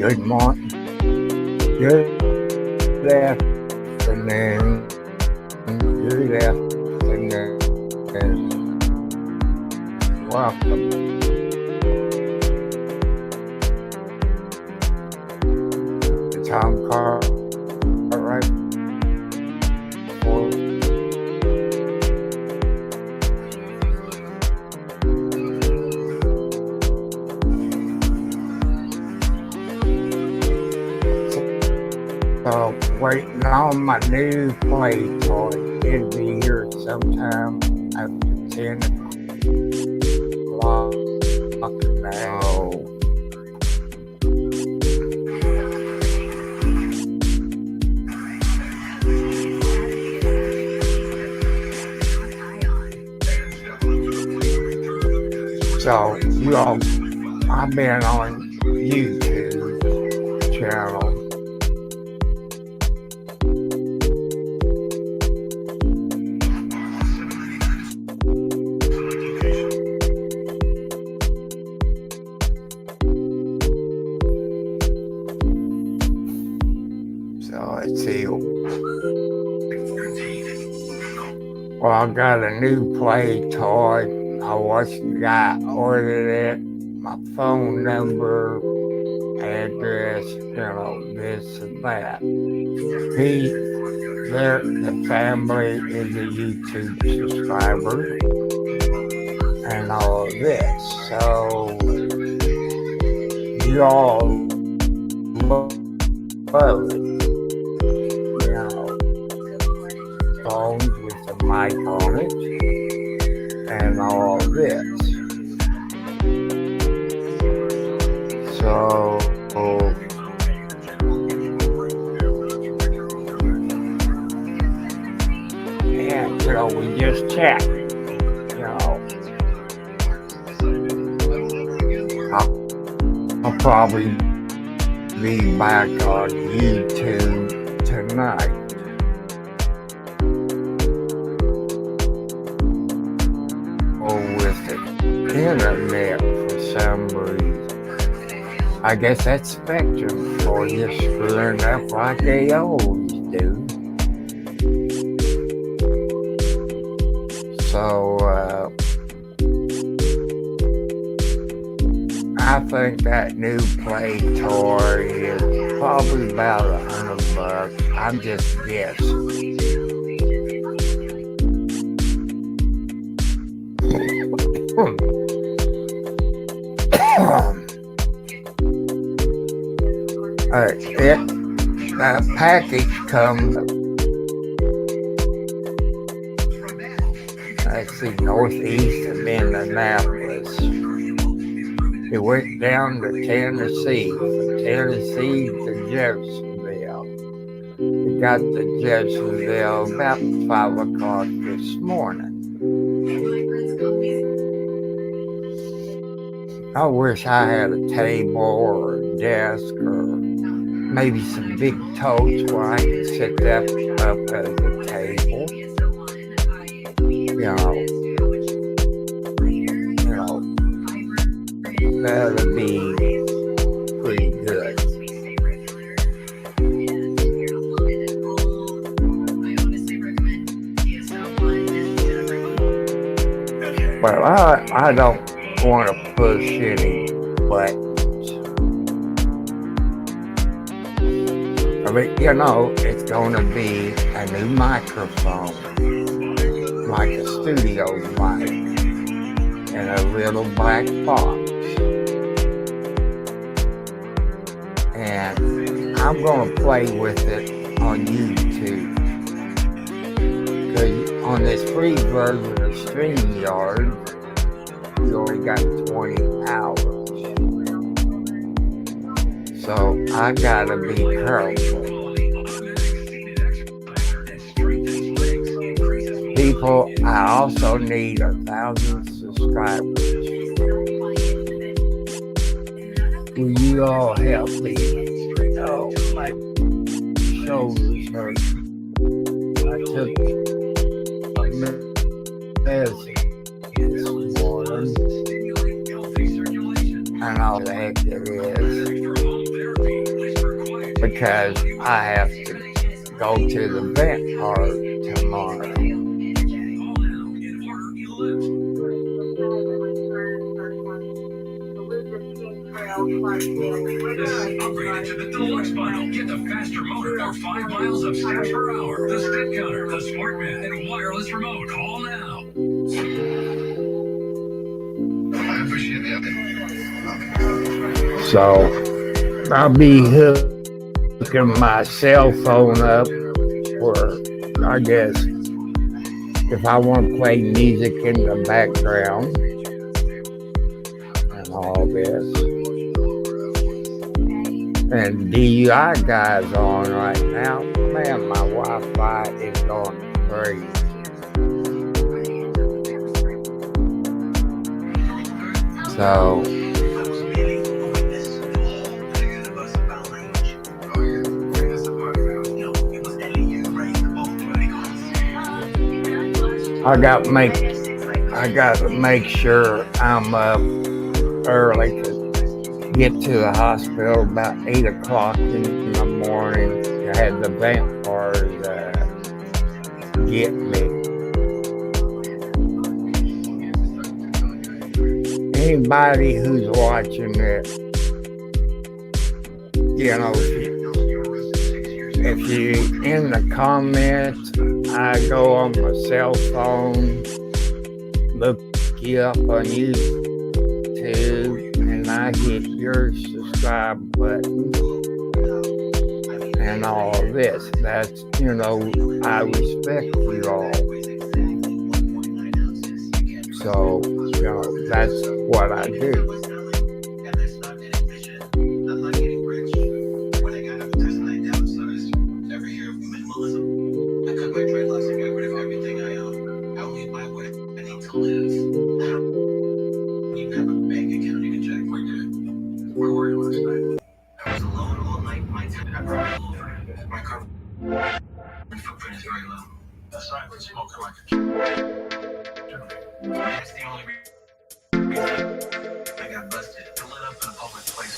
Good morning, good afternoon, good afternoon. Welcome to Tom Cartwright. So waiting on my new play toy. It'll be here sometime after 10 o'clock now. So you all, I've been on YouTube channel. So let's see. Well, I got a new play toy. I watched the guy ordered it. My phone number, address, this and that. The family is a YouTube subscriber and all of this. So you all love it. Phones with a mic on it and all this. So yeah, we just chat. I'll probably be back on YouTube tonight. With the internet for some reason. I guess that's Spectrum for you, screwing up like they always do. So I think that new play toy is probably about $100. I'm just guessing. That package comes, let's see, northeast of Indianapolis. It went down to Tennessee, from Tennessee to Jeffersonville. It got to Jeffersonville about 5 o'clock this morning. I wish I had a table or a desk or maybe some big totes where I could sit that up as a table. That'd be pretty good. But I don't want to push any buttons. I mean, it's going to be a new microphone, like a studio mic, in a little black box. And I'm going to play with it on YouTube. Because on this free version of StreamYard, you only got 20 hours. So I gotta be careful. People, I also need 1,000 subscribers. Will you all help me? Oh, my shoulders hurt. I took medicine this morning. And all the heck it is. because I have to go to the vent part tomorrow. Upgrade to the deluxe bundle. Get the faster motor or 5 miles of steps per hour. The step counter, the smart mat, and wireless remote. Call now. So I'll be hooking my cell phone up for, I guess, if I want to play music in the background and all this. And DUI guys on right now. Man, my Wi-Fi is going crazy. So I got to make sure I'm up early to get to the hospital about 8 o'clock in the morning to have the vampires get me. Anybody who's watching it, you know, if you in the comments, I go on my cell phone, look you up on YouTube, and I hit your subscribe button and all of this. That's, you know, I respect you all. So, you know, that's what I do. Footprint is very low. That's not quit smoking like a that's the only reason I got busted. To lit up in a public place.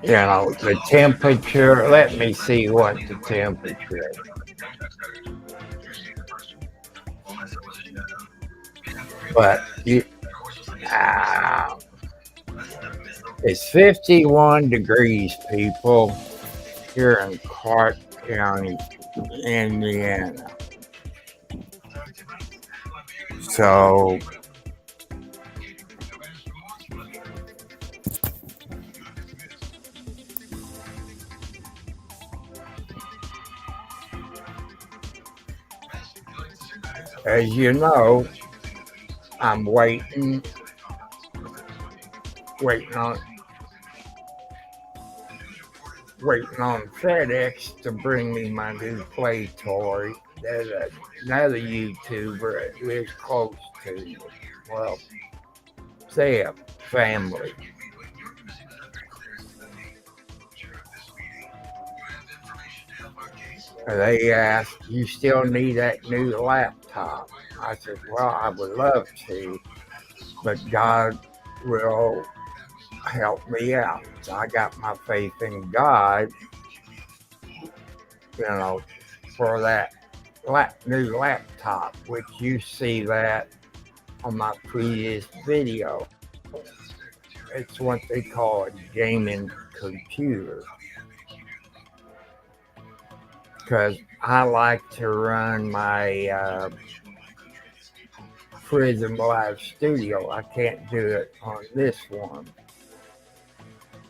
You know, the temperature, let me see what the temperature is. But it's 51 degrees, people, here in Clark County, Indiana. So as you know, I'm waiting on FedEx to bring me my new play toy. There's another YouTuber that lives close to me. Well, say a family. They asked, "You still need that new laptop?" I said, "Well, I would love to, but God will help me out." So I got my faith in God, you know, for that new laptop, which you see that on my previous video. It's what they call a gaming computer. Because I like to run my Prism Live Studio. I can't do it on this one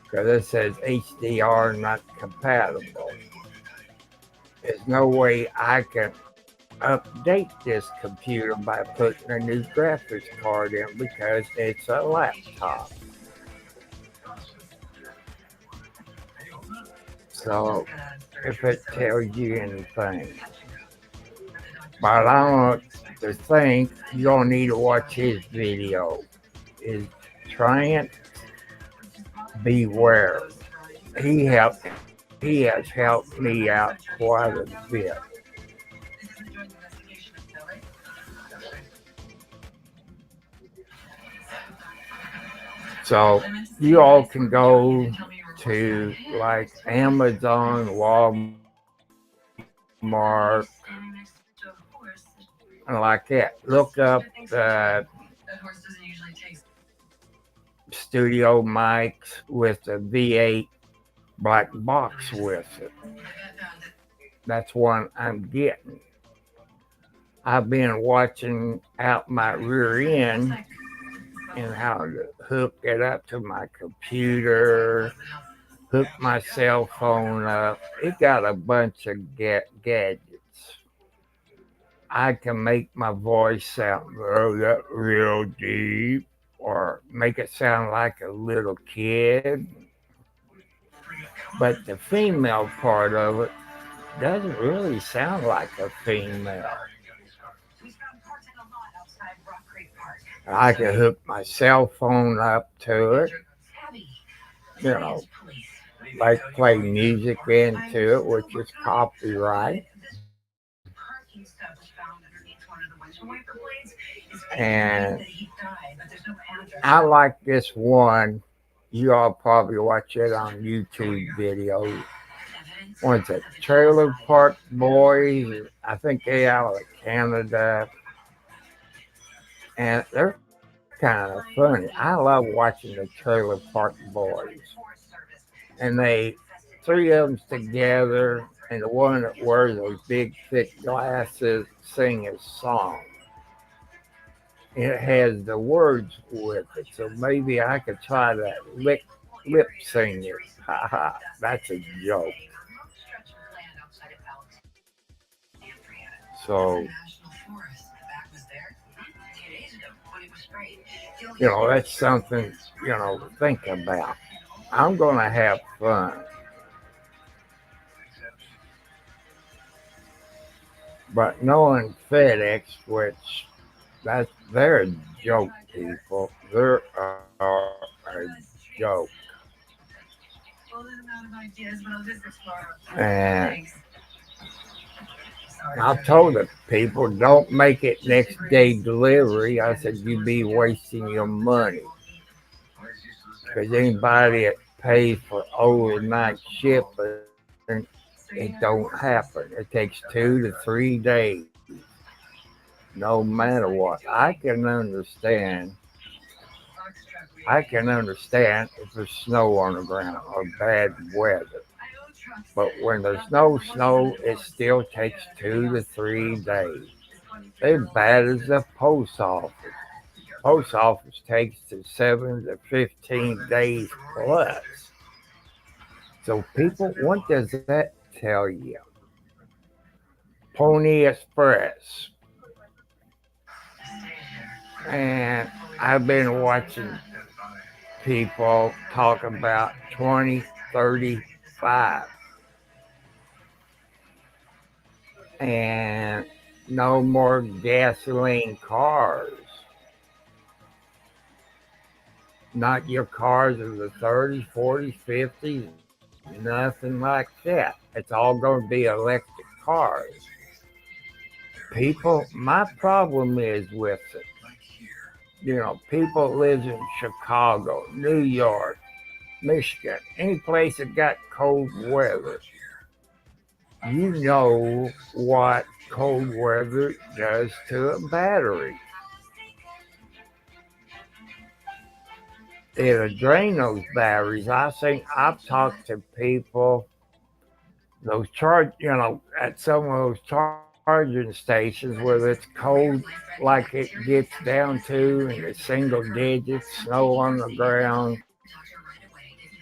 because it says HDR not compatible. There's no way I can update this computer by putting a new graphics card in because it's a laptop. So if it tells you anything. But I want to think you're going to need to watch his video. Is Trent Beware. He has helped me out quite a bit. So you all can go to like Amazon, Walmart, and like that. Look up the studio mics with the V8 black box with it. That's one I'm getting. I've been watching out my rear end and how to hook it up to my computer, hook my cell phone up. It got a bunch of gadgets. I can make my voice sound real deep or make it sound like a little kid. But the female part of it doesn't really sound like a female. I can hook my cell phone up to it, you know, like play music into it, which is copyright. And I like this one. You all probably watch it on YouTube videos. One's a Trailer Park Boys. I think they out of Canada. And they're kind of funny. I love watching the Trailer Park Boys. And three of them's together, and the one that wears those big thick glasses sing his song. It has the words with it, so maybe I could try to lip sing it. Ha ha, that's a joke. So, that's something, to think about. I'm going to have fun. But knowing FedEx, which they're a joke, people. They're a joke. And I told the people, don't make it next day delivery. I said, you'd be wasting your money. Because anybody that pays for overnight shipping, it don't happen. It takes 2 to 3 days, no matter what. I can understand if there's snow on the ground or bad weather. But when there's no snow, it still takes 2 to 3 days. They're bad as the post office. Post office takes to 7 to 15 days plus. So people, what does that tell you? Pony Express. And I've been watching people talk about 2035 and no more gasoline cars. Not your cars of the 30s, 40s, 50s, nothing like that. It's all going to be electric cars. People, my problem is with it. People live in Chicago, New York, Michigan, any place that got cold weather. You know what cold weather does to a battery. It'll drain those batteries. I've talked to people, those at some of those charging stations where it's cold, like it gets down to in the single digits, snow on the ground.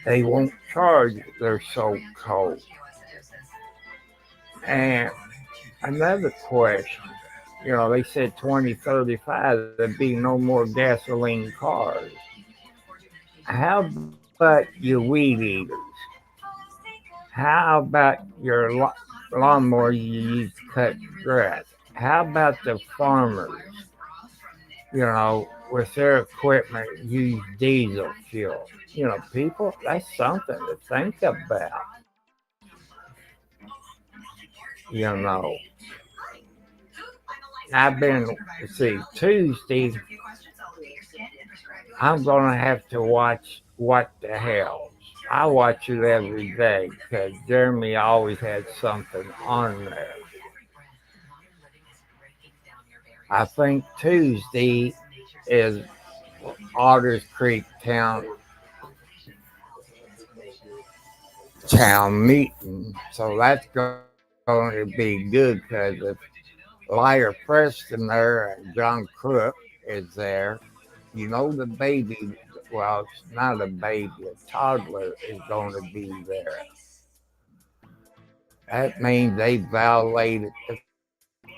They won't charge. They're so cold. And another question, they said 2035 there'd be no more gasoline cars. How about your weed eaters? How about your lawnmower you use to cut grass? How about the farmers? With their equipment use diesel fuel. People, that's something to think about. You know, I've been, let's see, Tuesday, I'm gonna have to watch What the Hell. I watch it every day because Jeremy always had something on there. I think Tuesday is Otters Creek town meeting, so that's going to be good because if Liar Preston there and John Crook is there, you know the baby. Well, it's not a baby, a toddler is going to be there. That means they violated the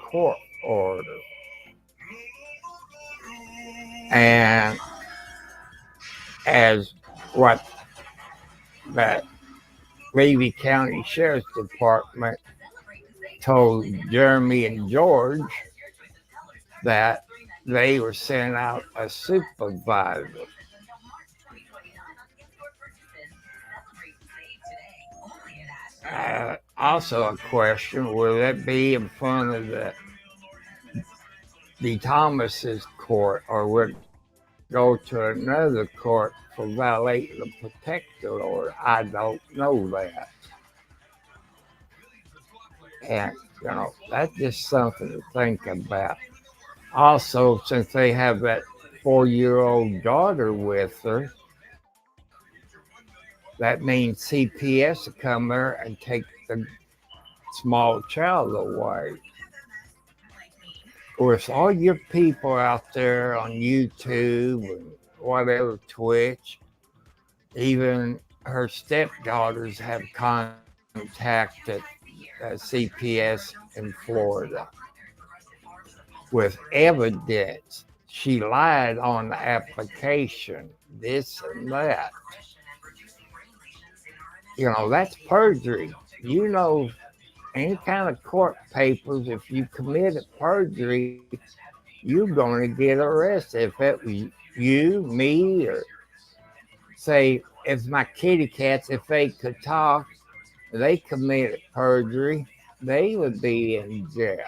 court order. And as what that Levy County Sheriff's Department told Jeremy and George, that they were sending out a supervisor. Also, a question: will that be in front of the Thomas's court, or will it go to another court for violating the protective order? I don't know that. And, that's just something to think about. Also, since they have that 4-year-old daughter with her, that means CPS will come there and take the small child away. With all your people out there on YouTube and whatever, Twitch, even her stepdaughters have contacted CPS in Florida with evidence. She lied on the application, this and that. That's perjury. Any kind of court papers, if you committed perjury, you're going to get arrested. If it was you, me, or say, if my kitty cats, if they could talk, they committed perjury, they would be in jail.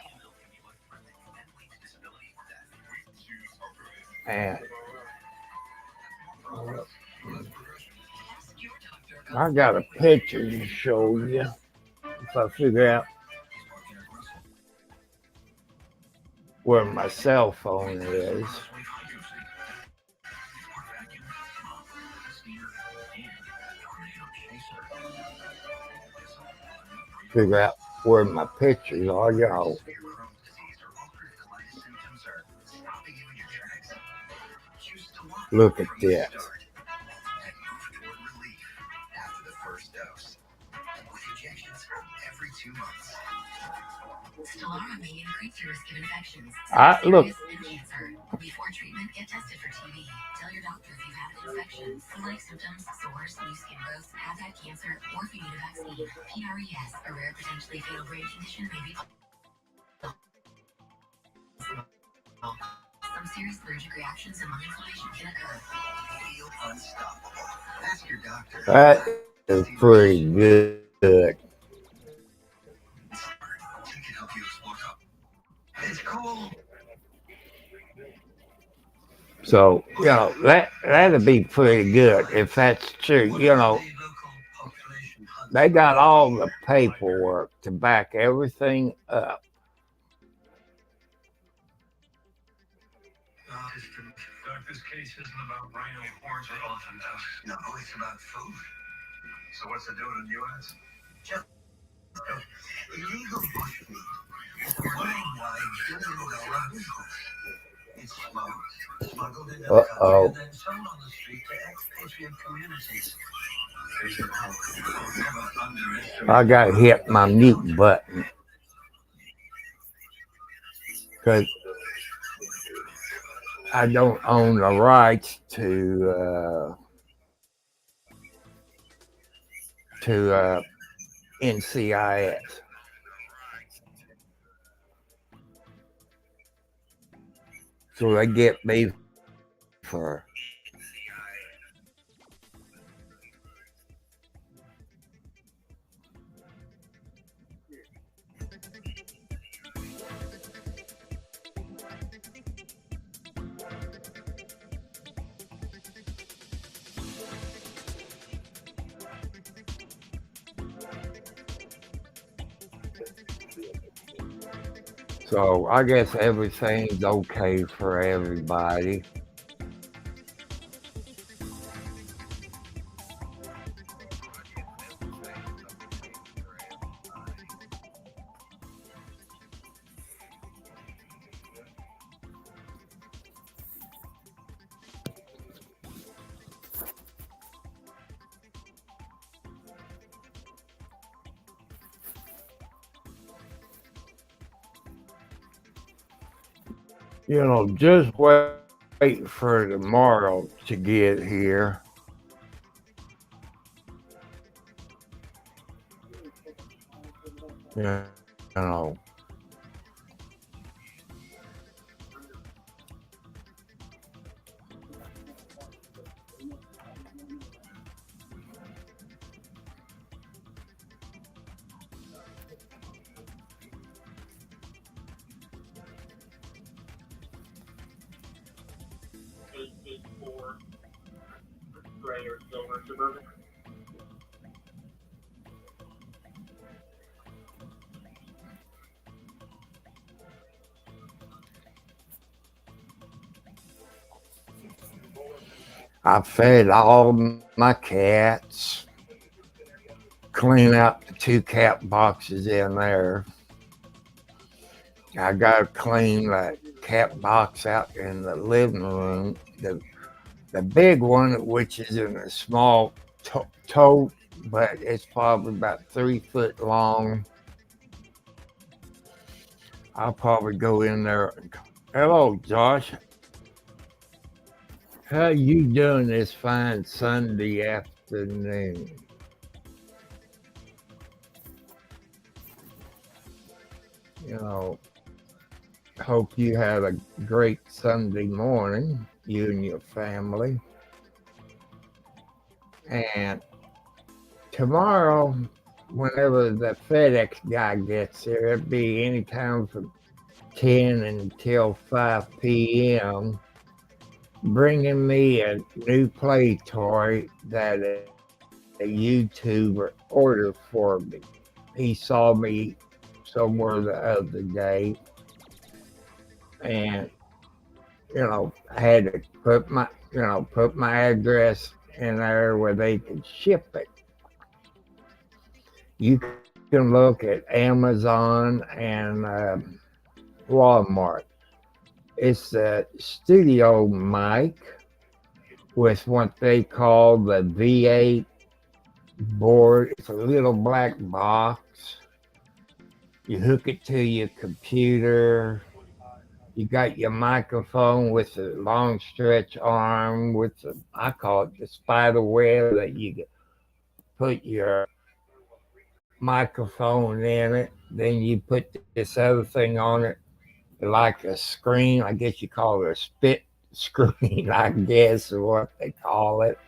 And I got a picture to show you if I figure out where my cell phone is. Figure out where my pictures are, Look at this. Look. Before treatment, get tested for TB. Tell your doctor if you've had an infection, flu-like symptoms, sores, new skin growth, have had cancer, or if you need a vaccine. PRES, a rare potentially fatal brain condition, may be some serious allergic reactions and lung inflammation can occur. Feel unstoppable. Ask your doctor. That is pretty good. It's cool. So, that'd be pretty good if that's true. They got all the paperwork to back everything up. This case isn't about rhino horns or elephant tusks. No, it's about food. So what's it doing in the U.S.? Just illegal bushmeat. Worldwide billion-dollar business. It's smuggled into the country and then sold on the street to expatriate communities. I gotta hit my mute button because I don't own the rights to NCIS. So they get me for So I guess everything's okay for everybody. Just wait for tomorrow to get here. You know, Four gray or silver Suburban. I fed all my cats, clean out the two cat boxes in there. I got to clean that cat box out in the living room. The big one, which is in a small tote, but it's probably about 3 foot long. I'll probably go in there. Hello, Josh. How you doing this fine Sunday afternoon? You know, hope you had a great Sunday morning, you and your family. And tomorrow, whenever the FedEx guy gets here, it'll be anytime from 10 until 5 p.m., bringing me a new play toy that a YouTuber ordered for me. He saw me somewhere the other day, and I had to put my address in there where they could ship it. You can look at Amazon and Walmart. It's a studio mic with what they call the V8 board. It's a little black box. You hook it to your computer. You got your microphone with a long stretch arm with I call it the spider web that you put your microphone in it. Then you put this other thing on it, like a screen. I guess you call it a spit screen, I guess, or what they call it.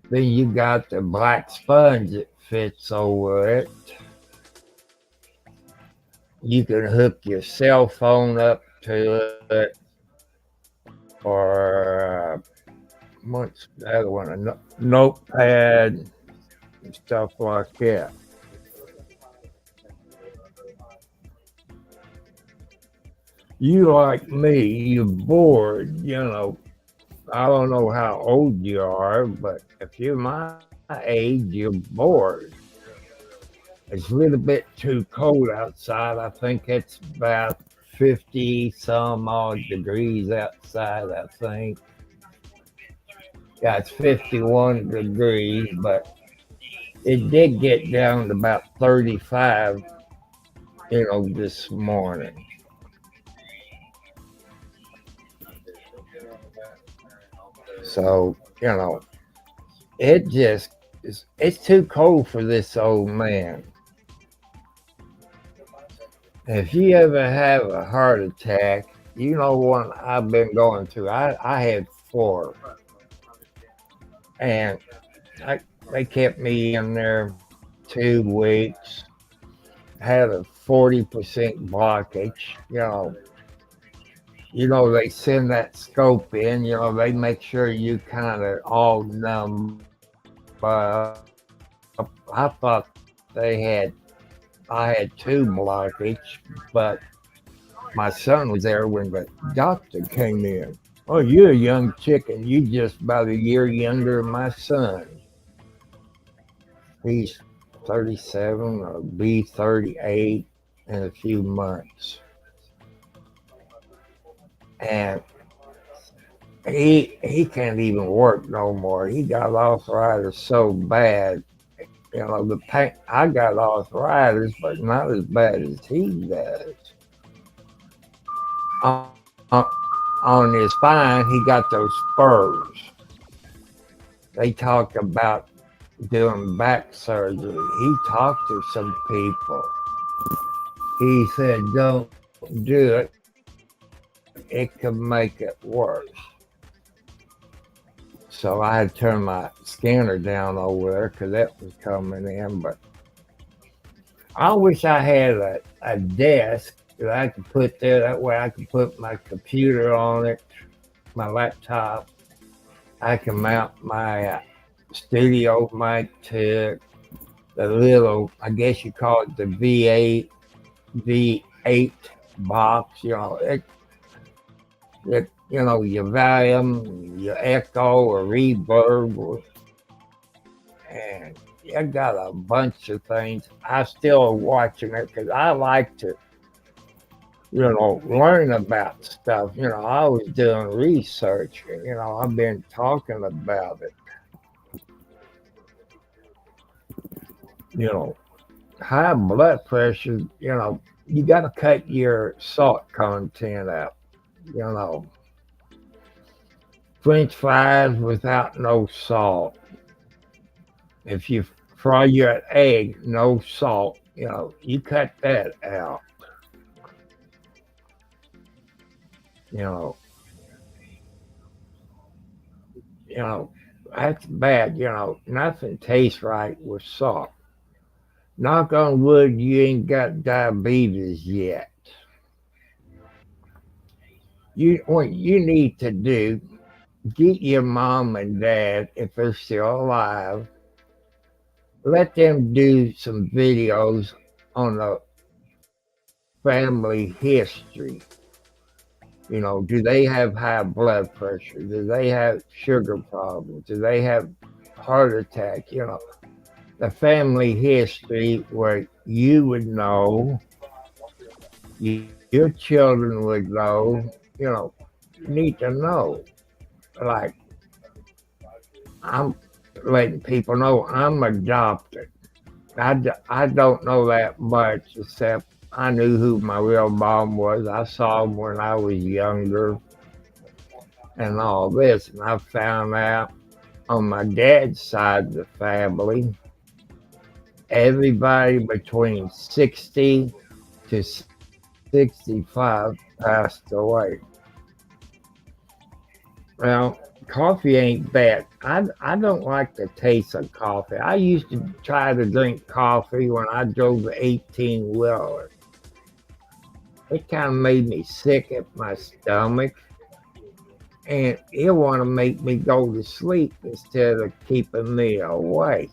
Then you got the black sponge that fits over it. You can hook your cell phone up to it, or what's the other one? A notepad and stuff like that. You like me, you're bored. I don't know how old you are, but if you're my age, you're bored. It's a little bit too cold outside. I think it's about 50 some odd degrees outside, I think. Yeah, it's 51 degrees, but it did get down to about 35, this morning. So, it just it's too cold for this old man. If you ever have a heart attack, you know what I've been going through. I had four, and I, they kept me in there 2 weeks. Had a 40% blockage. They send that scope in. They make sure you kind of all numb up. I thought I had two blockage, but my son was there when the doctor came in. Oh, you're a young chicken. You just about a year younger than my son. He's 37 or be 38 in a few months. And he can't even work no more. He got arthritis so bad. You know, the pain, I got arthritis, but not as bad as he does. On, on his spine, he got those spurs. They talk about doing back surgery. He talked to some people. He said, don't do it. It could make it worse. So I had turned my scanner down over there because that was coming in. But I wish I had a desk that I could put there. That way I could put my computer on it, my laptop. I can mount my studio mic to the little, I guess you call it the V8 box. Your volume, your echo or reverb, and I got a bunch of things. I still watching it because I like to, learn about stuff. I was doing research. I've been talking about it. You know, high blood pressure. You got to cut your salt content out. You know, French fries without no salt. If you fry your egg, no salt. You cut that out. You know, you know, that's bad. Nothing tastes right with salt. Knock on wood, you ain't got diabetes yet. What you need to do, get your mom and dad, if they're still alive, let them do some videos on the family history. Do they have high blood pressure? Do they have sugar problems? Do they have heart attack? The family history where you would know, your children would know, need to know. Like, I'm letting people know I'm adopted. I don't know that much, except I knew who my real mom was. I saw them when I was younger and all this. And I found out on my dad's side of the family, everybody between 60 to 65 passed away. Well, coffee ain't bad. I don't like the taste of coffee. I used to try to drink coffee when I drove the 18 wheeler. It kind of made me sick at my stomach, and it want to make me go to sleep instead of keeping me awake.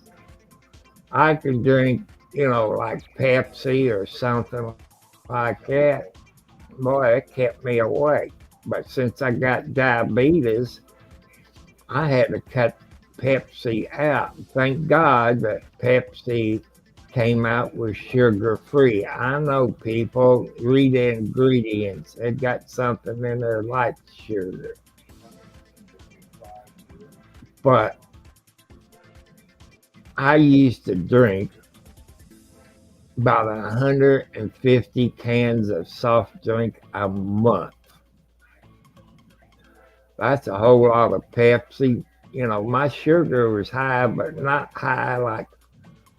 I could drink, like Pepsi or something like that. Boy, it kept me awake. But since I got diabetes, I had to cut Pepsi out. Thank God that Pepsi came out with sugar free. I know people read the ingredients. It got something in there like sugar. But I used to drink about 150 cans of soft drink a month. That's a whole lot of Pepsi. My sugar was high, but not high like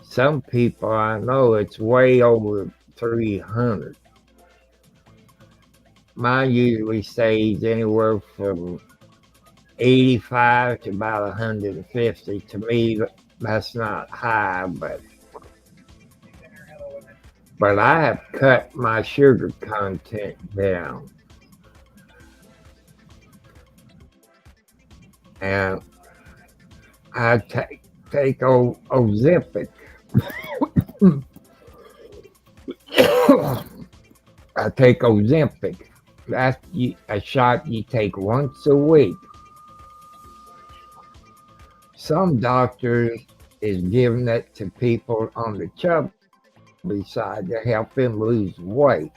some people I know. It's way over 300. Mine usually stays anywhere from 85 to about 150. To me, that's not high, but I have cut my sugar content down. And I take Ozempic. I take Ozempic. A shot you take once a week. Some doctors is giving it to people on the chubby side to help them lose weight.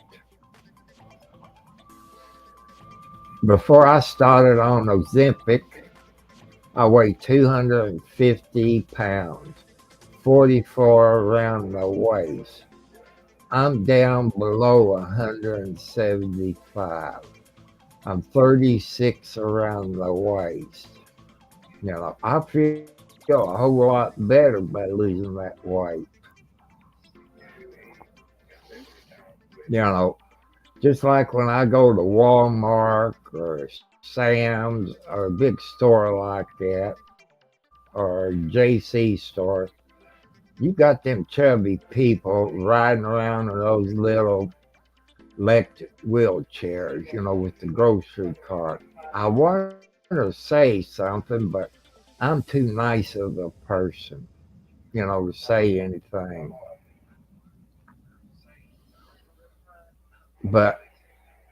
Before I started on Ozempic, I weighed 250 pounds, 44 around the waist. I'm down below 175. I'm 36 around the waist. I feel a whole lot better by losing that weight. You know, just like when I go to Walmart or Sam's or a big store like that or JC store, you got them chubby people riding around in those little electric wheelchairs, with the grocery cart. I want to say something, but I'm too nice of a person, to say anything. But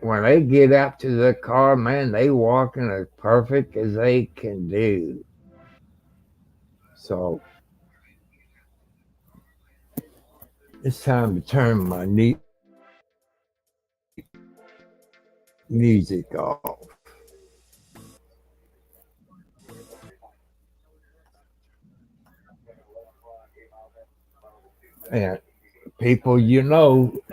when they get out to the car, man, they walking as perfect as they can do. So it's time to turn my music off. And people,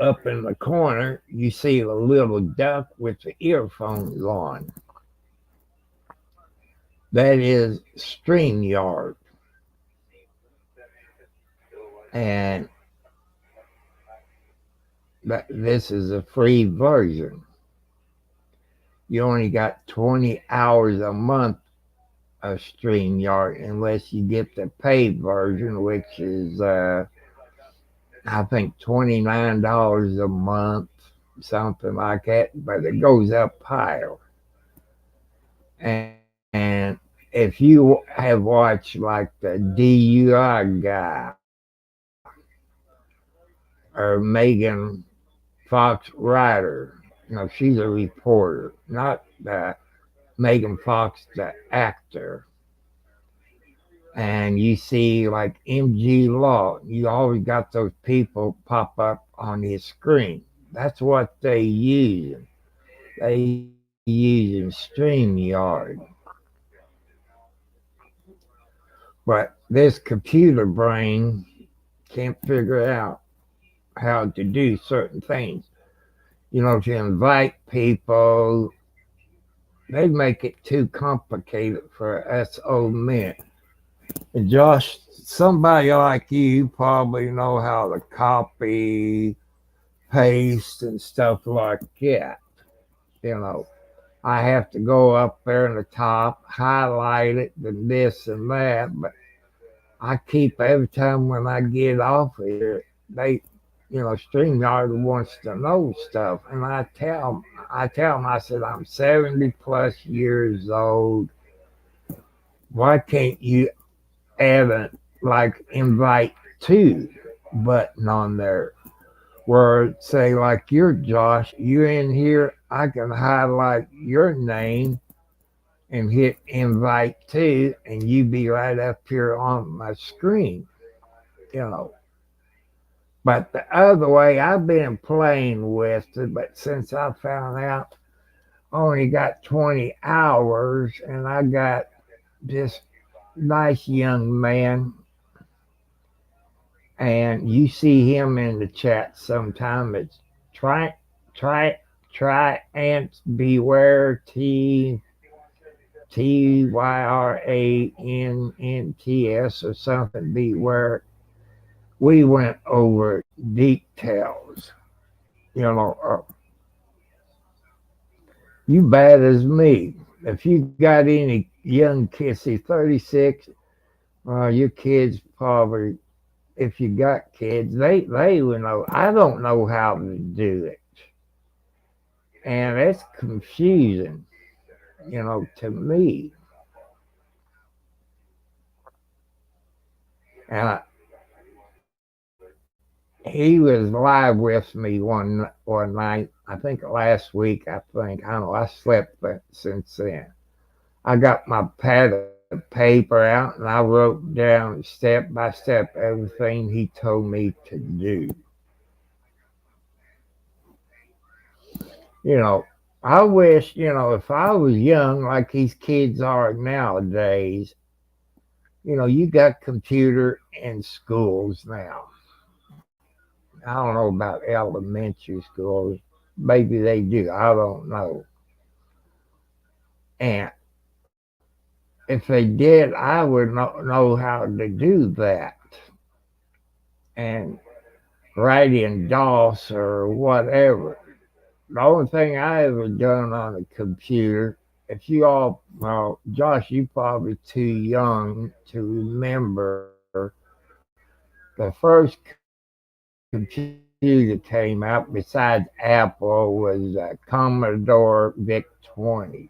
up in the corner, you see a little duck with the earphones on. That is StreamYard. And this is a free version. You only got 20 hours a month of StreamYard unless you get the paid version, which is, I think, $29 a month, something like that, but it goes up higher. And if you have watched like the DUI guy or Megan Fox Ryder, she's a reporter, not Megan Fox, the actor. And you see like MG Law, you always got those people pop up on his screen. That's what they use. They using StreamYard. But this computer brain can't figure out how to do certain things. To invite people, they make it too complicated for us old men. And Josh, somebody like you probably know how to copy, paste, and stuff like that. You know, I have to go up there in the top, highlight it, and this and that. But I keep every time when I get off of here, StreamYard wants to know stuff, and I tell them, I said, I'm 70 plus years old. Why can't you add a like invite to button on there? Where say like you're Josh, you're in here, I can highlight your name and hit invite to, and you be right up here on my screen, you know. But the other way, I've been playing with it, but since I found out I only got 20 hours and I got this nice young man, and you see him in the chat sometime. It's try, try, try, ants beware, TYRANNTS or something, beware. We went over details. You bad as me. If you got any young kids, see 36, your kids probably, if you got kids, they will know. I don't know how to do it. And it's confusing, to me. And he was live with me one night. I think last week. I don't know. I slept since then. I got my pad of paper out and I wrote down step by step everything he told me to do. You know, I wish, if I was young like these kids are nowadays, you got computer in schools now. I don't know about elementary schools. Maybe they do. I don't know. And if they did, I would know how to do that. And write in DOS or whatever. The only thing I ever done on a computer, if you all, well, Josh, you probably too young to remember the first computer that came out besides Apple was Commodore VIC 20.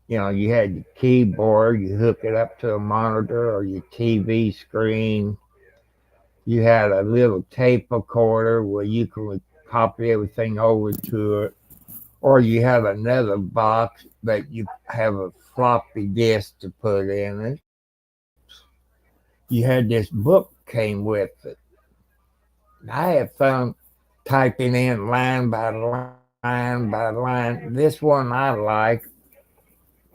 You had your keyboard, you hook it up to a monitor or your TV screen. You had a little tape recorder where you could copy everything over to it, or you have another box that you have a floppy disk to put in it. You had this book came with it. I have found typing in line by line by line. This one I like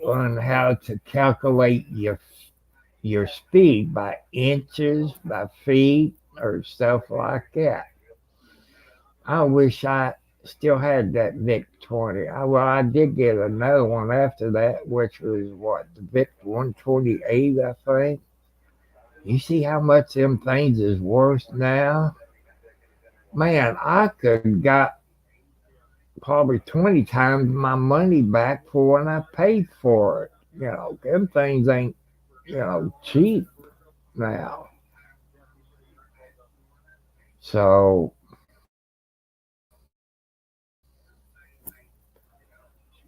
on how to calculate your speed by inches, by feet, or stuff like that. I wish I still had that Vic 20. I did get another one after that, which was what, the Vic 128, I think. You see how much them things is worth now? Man, I could got probably 20 times my money back for when I paid for it. Them things ain't, cheap now. So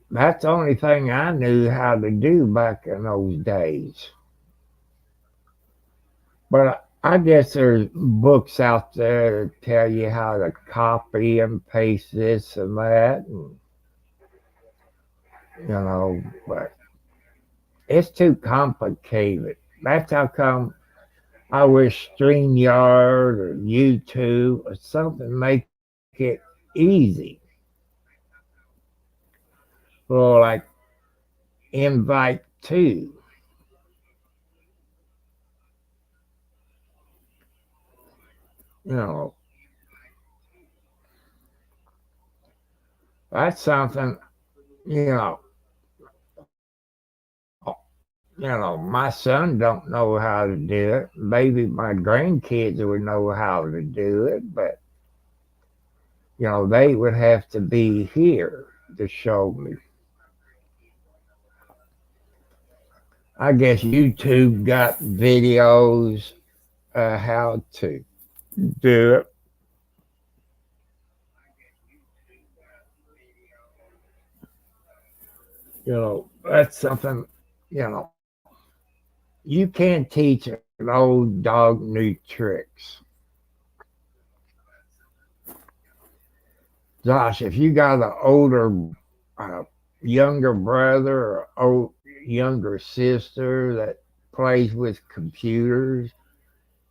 that's the only thing I knew how to do back in those days. But I guess there's books out there that tell you how to copy and paste this and that, and, but it's too complicated. That's how come I wish StreamYard or YouTube or something make it easy. Or like Invite to, you know, that's something, you know, my son don't know how to do it. Maybe my grandkids would know how to do it, but they would have to be here to show me. I guess YouTube got videos how to do it. That's something, you know, you can't teach an old dog new tricks. Josh, if you got an older, uh, younger brother or younger sister that plays with computers,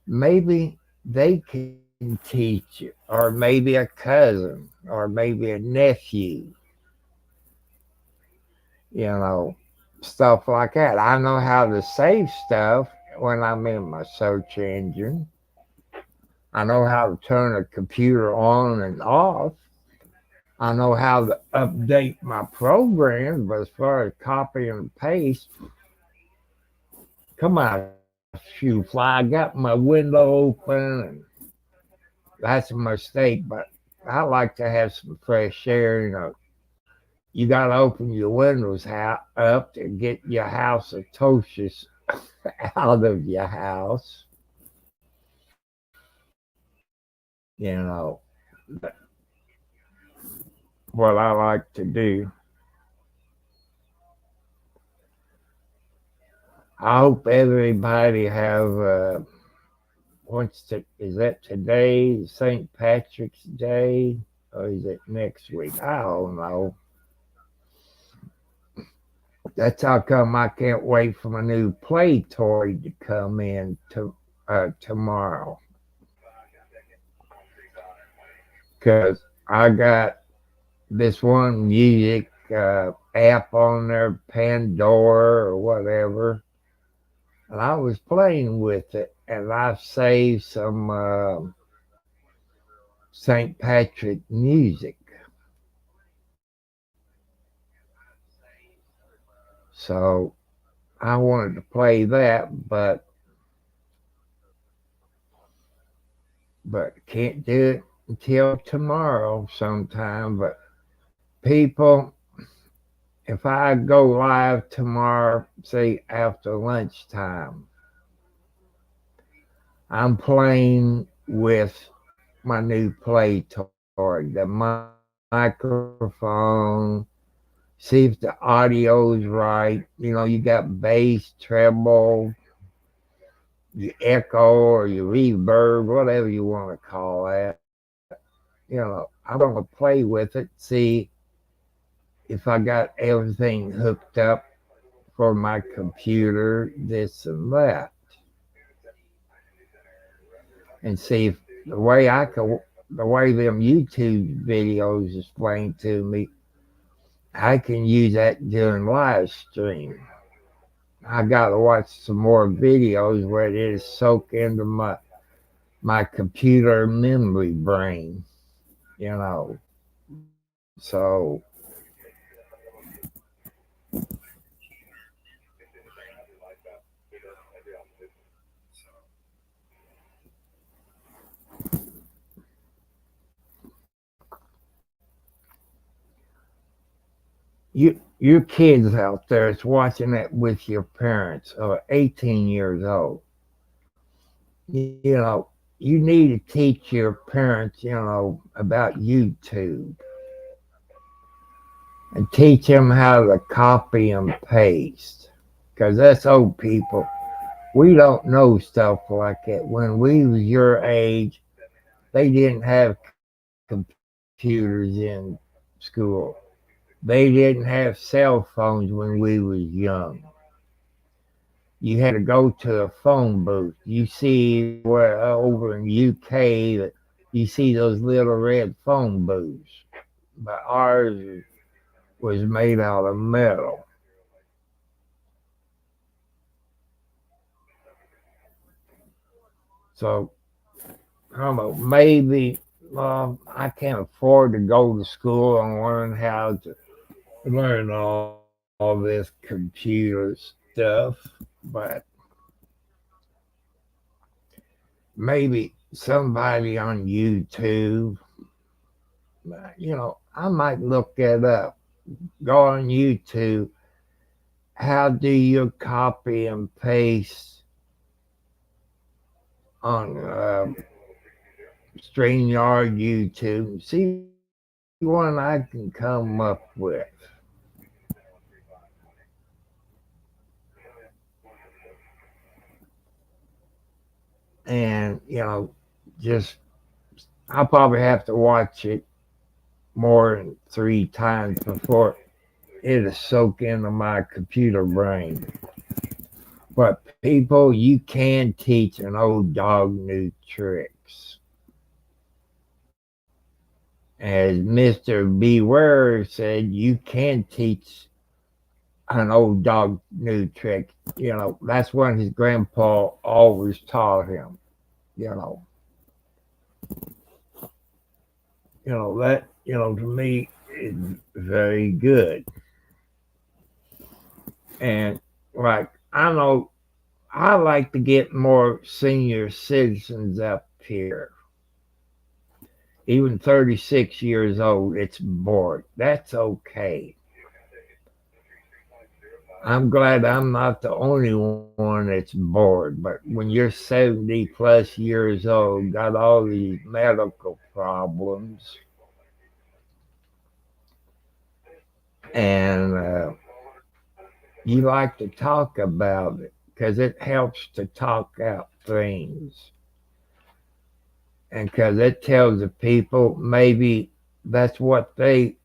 maybe they can teach you, or maybe a cousin, or maybe a nephew, stuff like that. I know how to save stuff when I'm in my search engine. I know how to turn a computer on and off. I know how to update my program, but as far as copy and paste, come on, shoe fly. I got my window open, and that's a mistake, but I like to have some fresh air. You got to open your windows up to get your house atrocious out of your house. That's what I like to do. I hope everybody have Is that today, St. Patrick's Day, or is it next week? I don't know. That's how come I can't wait for my new play toy to come in tomorrow. Because I got this one music app on there, Pandora or whatever, and I was playing with it, and I saved some St. Patrick music. So I wanted to play that, but can't do it until tomorrow sometime. But people, if I go live tomorrow, say after lunchtime, I'm playing with my new play toy, the microphone, see if the audio's right. You got bass, treble, your echo or your reverb, whatever you want to call that. I'm going to play with it, see if I got everything hooked up for my computer, this and that, and see if the way them YouTube videos explain to me, I can use that during live stream. I got to watch some more videos where it is soak into my computer memory brain, you know. So your kids out there is watching that with your parents or 18 years old. You know, you need to teach your parents, about YouTube and teach them how to copy and paste. Because us old people, we don't know stuff like that. When we was your age, they didn't have computers in school. They didn't have cell phones when we was young. You had to go to a phone booth. You see where over in UK that you see those little red phone booths, but ours was made out of metal. So I don't know. Maybe I can't afford to go to school and learn how to learn all this computer stuff, but maybe somebody on YouTube, I might look it up. Go on YouTube. How do you copy and paste on StreamYard YouTube? See one I can come up with. And, just, I'll probably have to watch it more than 3 times before it'll soak into my computer brain. But people, you can teach an old dog new tricks. As Mr. Beware said, you can teach an old dog new trick. That's what his grandpa always taught him. You know, that, to me is very good. And like, I know I like to get more senior citizens up here. Even 36 years old, it's bored. That's okay. I'm glad I'm not the only one that's bored, but when you're 70 plus years old, got all these medical problems, and you like to talk about it because it helps to talk out things. and because it tells the people maybe that's what they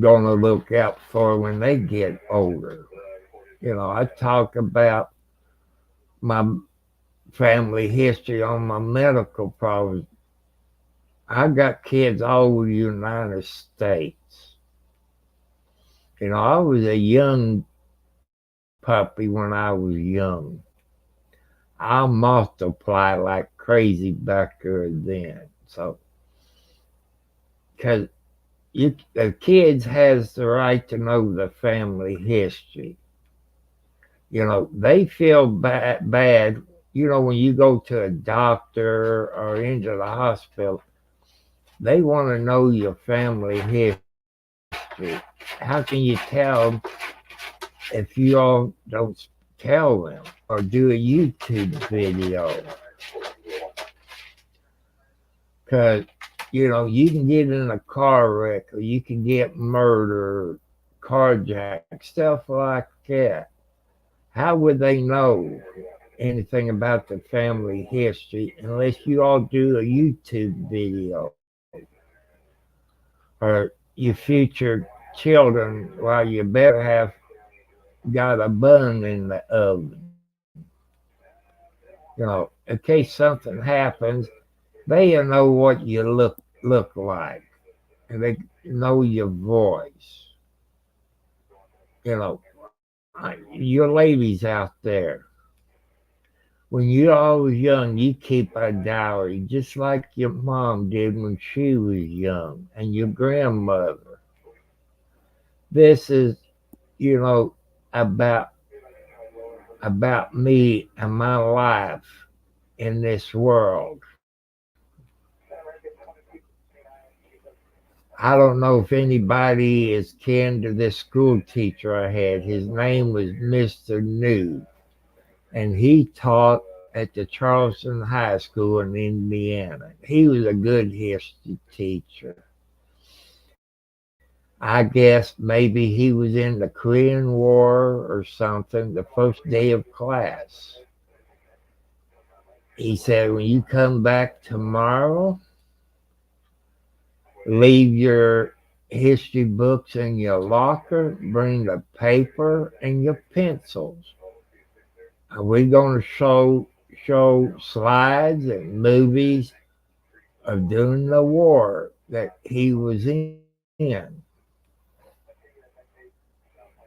gonna look out for when they get older. I talk about my family history on my medical problems. I got kids all over the United States. I was a young puppy when I was young. I multiplied like crazy back there then. So, because the kids has the right to know the family history. They feel bad. When you go to a doctor or into the hospital, they want to know your family history. How can you tell if you all don't tell them or do a YouTube video? Because, you can get in a car wreck or you can get murdered, carjacked, stuff like that. How would they know anything about the family history unless you all do a YouTube video or your future children? Well, you better have got a bun in the oven. In case something happens, they know what you look like and they know your voice. Your ladies out there, when you all was young, you keep a diary just like your mom did when she was young and your grandmother. This is, you know, about me and my life in this world. I don't know if anybody is kin to this school teacher I had. His name was Mr. New, and he taught at the Charleston High School in Indiana. He was a good history teacher. I guess maybe he was in the Korean War or something the first day of class. He said, when you come back tomorrow, leave your history books in your locker, bring the paper and your pencils. And we're going to show slides and movies of during the war that he was in.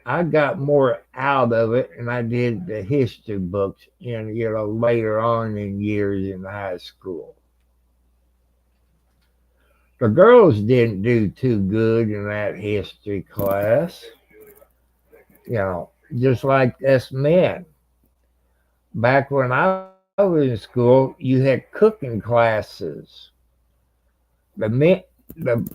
I got more out of it than I did the history books later on in years in high school. The girls didn't do too good in that history class, just like us men. Back when I was in school, you had cooking classes. The men, the,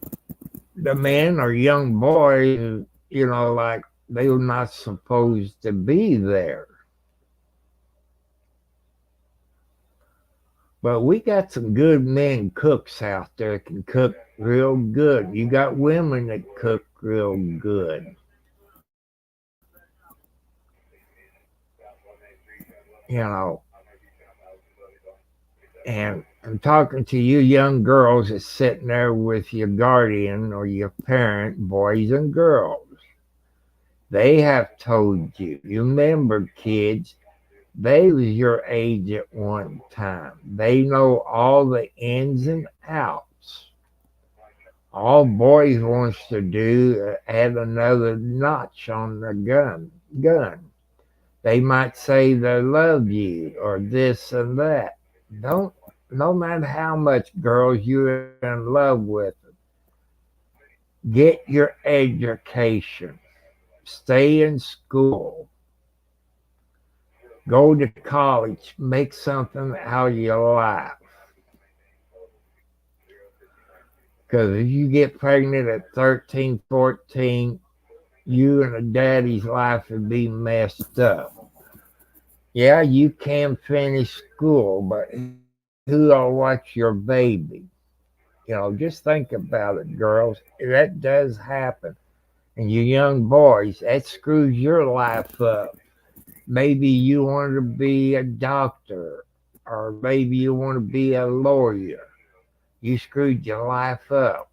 the men or young boys, like they were not supposed to be there. But we got some good men cooks out there that can cook real good. You got women that cook real good. You know, and I'm talking to you young girls that's sitting there with your guardian or your parent, boys and girls. They have told you. You remember, kids, they was your age at one time. They know all the ins and outs. All boys wants to do add another notch on their gun. They might say they love you or this and that. Don't no matter how much girls you're in love with, get your education. Stay in school. Go to college. Make something out of your life. Because if you get pregnant at 13, 14, you and a daddy's life would be messed up. Yeah, you can finish school, but who'll watch your baby? Just think about it, girls. That does happen. And you young boys, that screws your life up. Maybe you want to be a doctor or maybe you want to be a lawyer. You screwed your life up.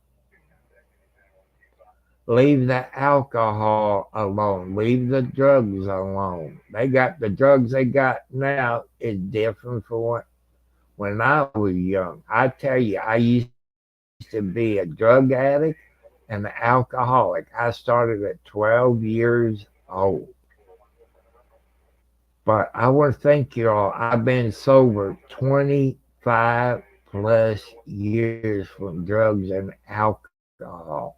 Leave the alcohol alone. Leave the drugs alone. They got the drugs they got now is different from when I was young. I tell you, I used to be a drug addict and an alcoholic. I started at 12 years old. But I want to thank you all. I've been sober 25 plus years from drugs and alcohol.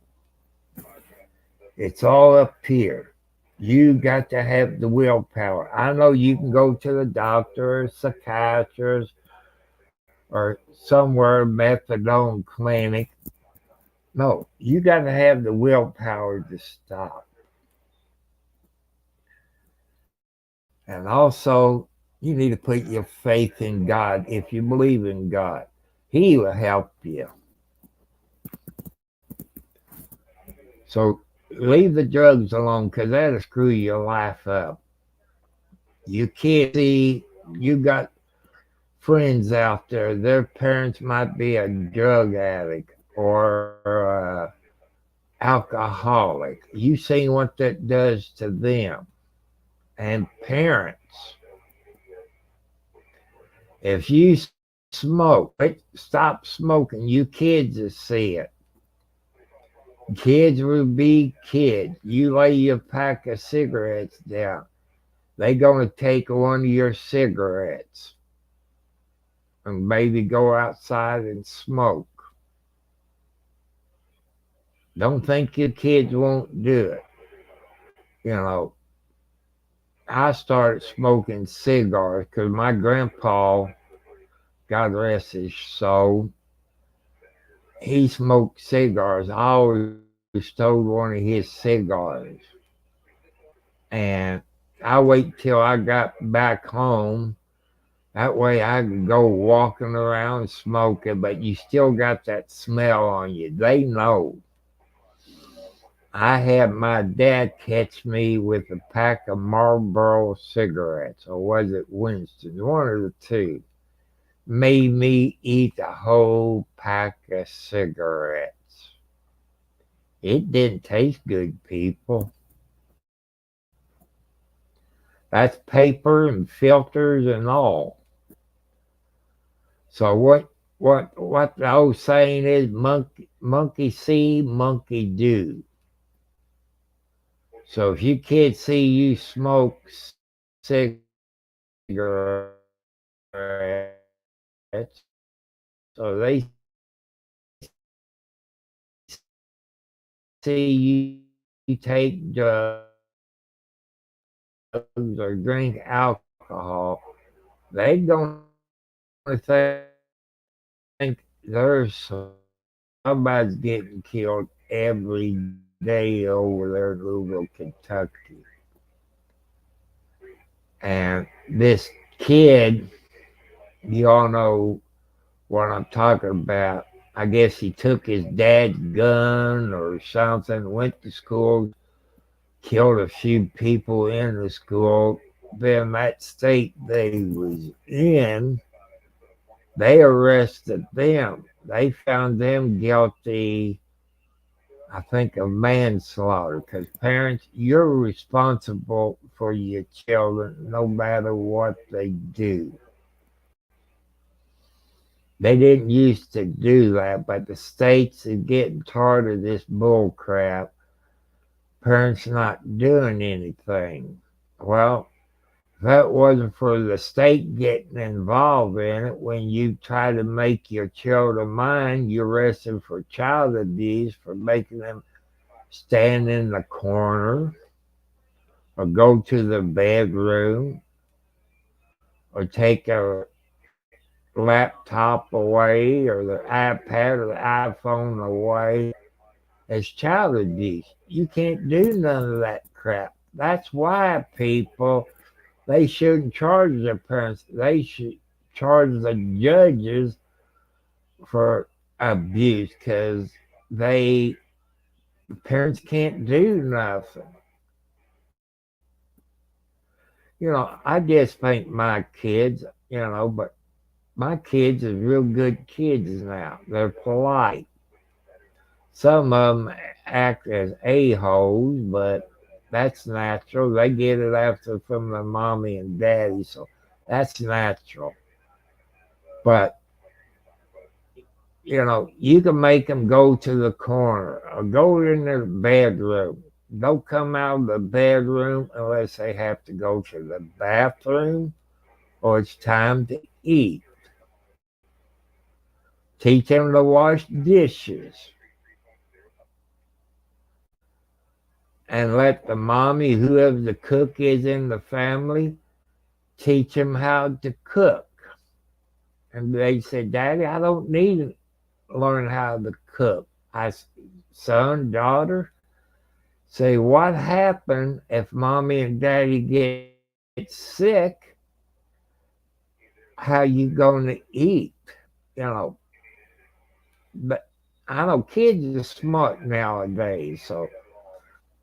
It's all up here. You got to have the willpower. I know you can go to the doctor or psychiatrist or somewhere methadone clinic. No, you got to have the willpower to stop. And also, you need to put your faith in God. If you believe in God, He will help you. So leave the drugs alone because that'll screw your life up. You can't see, you got friends out there, their parents might be a drug addict or alcoholic. You seen what that does to them. And parents, if you smoke, stop smoking. You kids will see it. Kids will be kids. You lay your pack of cigarettes down, they gonna take one of your cigarettes and maybe go outside and smoke. Don't think your kids won't do it. You know, I started smoking cigars because my grandpa, God rest his soul, he smoked cigars. I always stole one of his cigars. And I wait till I got back home. That way I could go walking around smoking, but you still got that smell on you. They know. I had my dad catch me with a pack of Marlboro cigarettes, or was it Winston? One of the two. Made me eat a whole pack of cigarettes. It didn't taste good, people. That's paper and filters and all. So what the old saying is, monkey see, monkey do. So if your kids see you smoke cigarettes, so they see you take drugs or drink alcohol, they gonna think there's somebody's getting killed every day over there in Louisville, Kentucky. And this kid, you all know what I'm talking about. I guess he took his dad's gun or something, went to school, killed a few people in the school. Then that state they was in, they arrested them. They found them guilty, I think, of manslaughter. Because parents, you're responsible for your children no matter what they do. They didn't used to do that, but the states are getting tired of this bull crap. Parents not doing anything. Well, if that wasn't for the state getting involved in it, when you try to make your children mind, you're arrested for child abuse for making them stand in the corner or go to the bedroom or take a laptop away or the iPad or the iPhone away as child abuse. You can't do none of that crap. That's why people, they shouldn't charge their parents. They should charge the judges for abuse because they parents can't do nothing. You know, I just think my kids, but my kids are real good kids now. They're polite. Some of them act as a-holes, but that's natural. They get it after from their mommy and daddy, so that's natural. But you can make them go to the corner or go in their bedroom. Don't come out of the bedroom unless they have to go to the bathroom or it's time to eat. Teach them to wash dishes and let the mommy, whoever the cook is in the family, teach them how to cook. And they said, Daddy, I don't need to learn how to cook. Son, daughter, say, what happened if mommy and daddy get sick? How you going to eat? You know, but I know kids are smart nowadays, so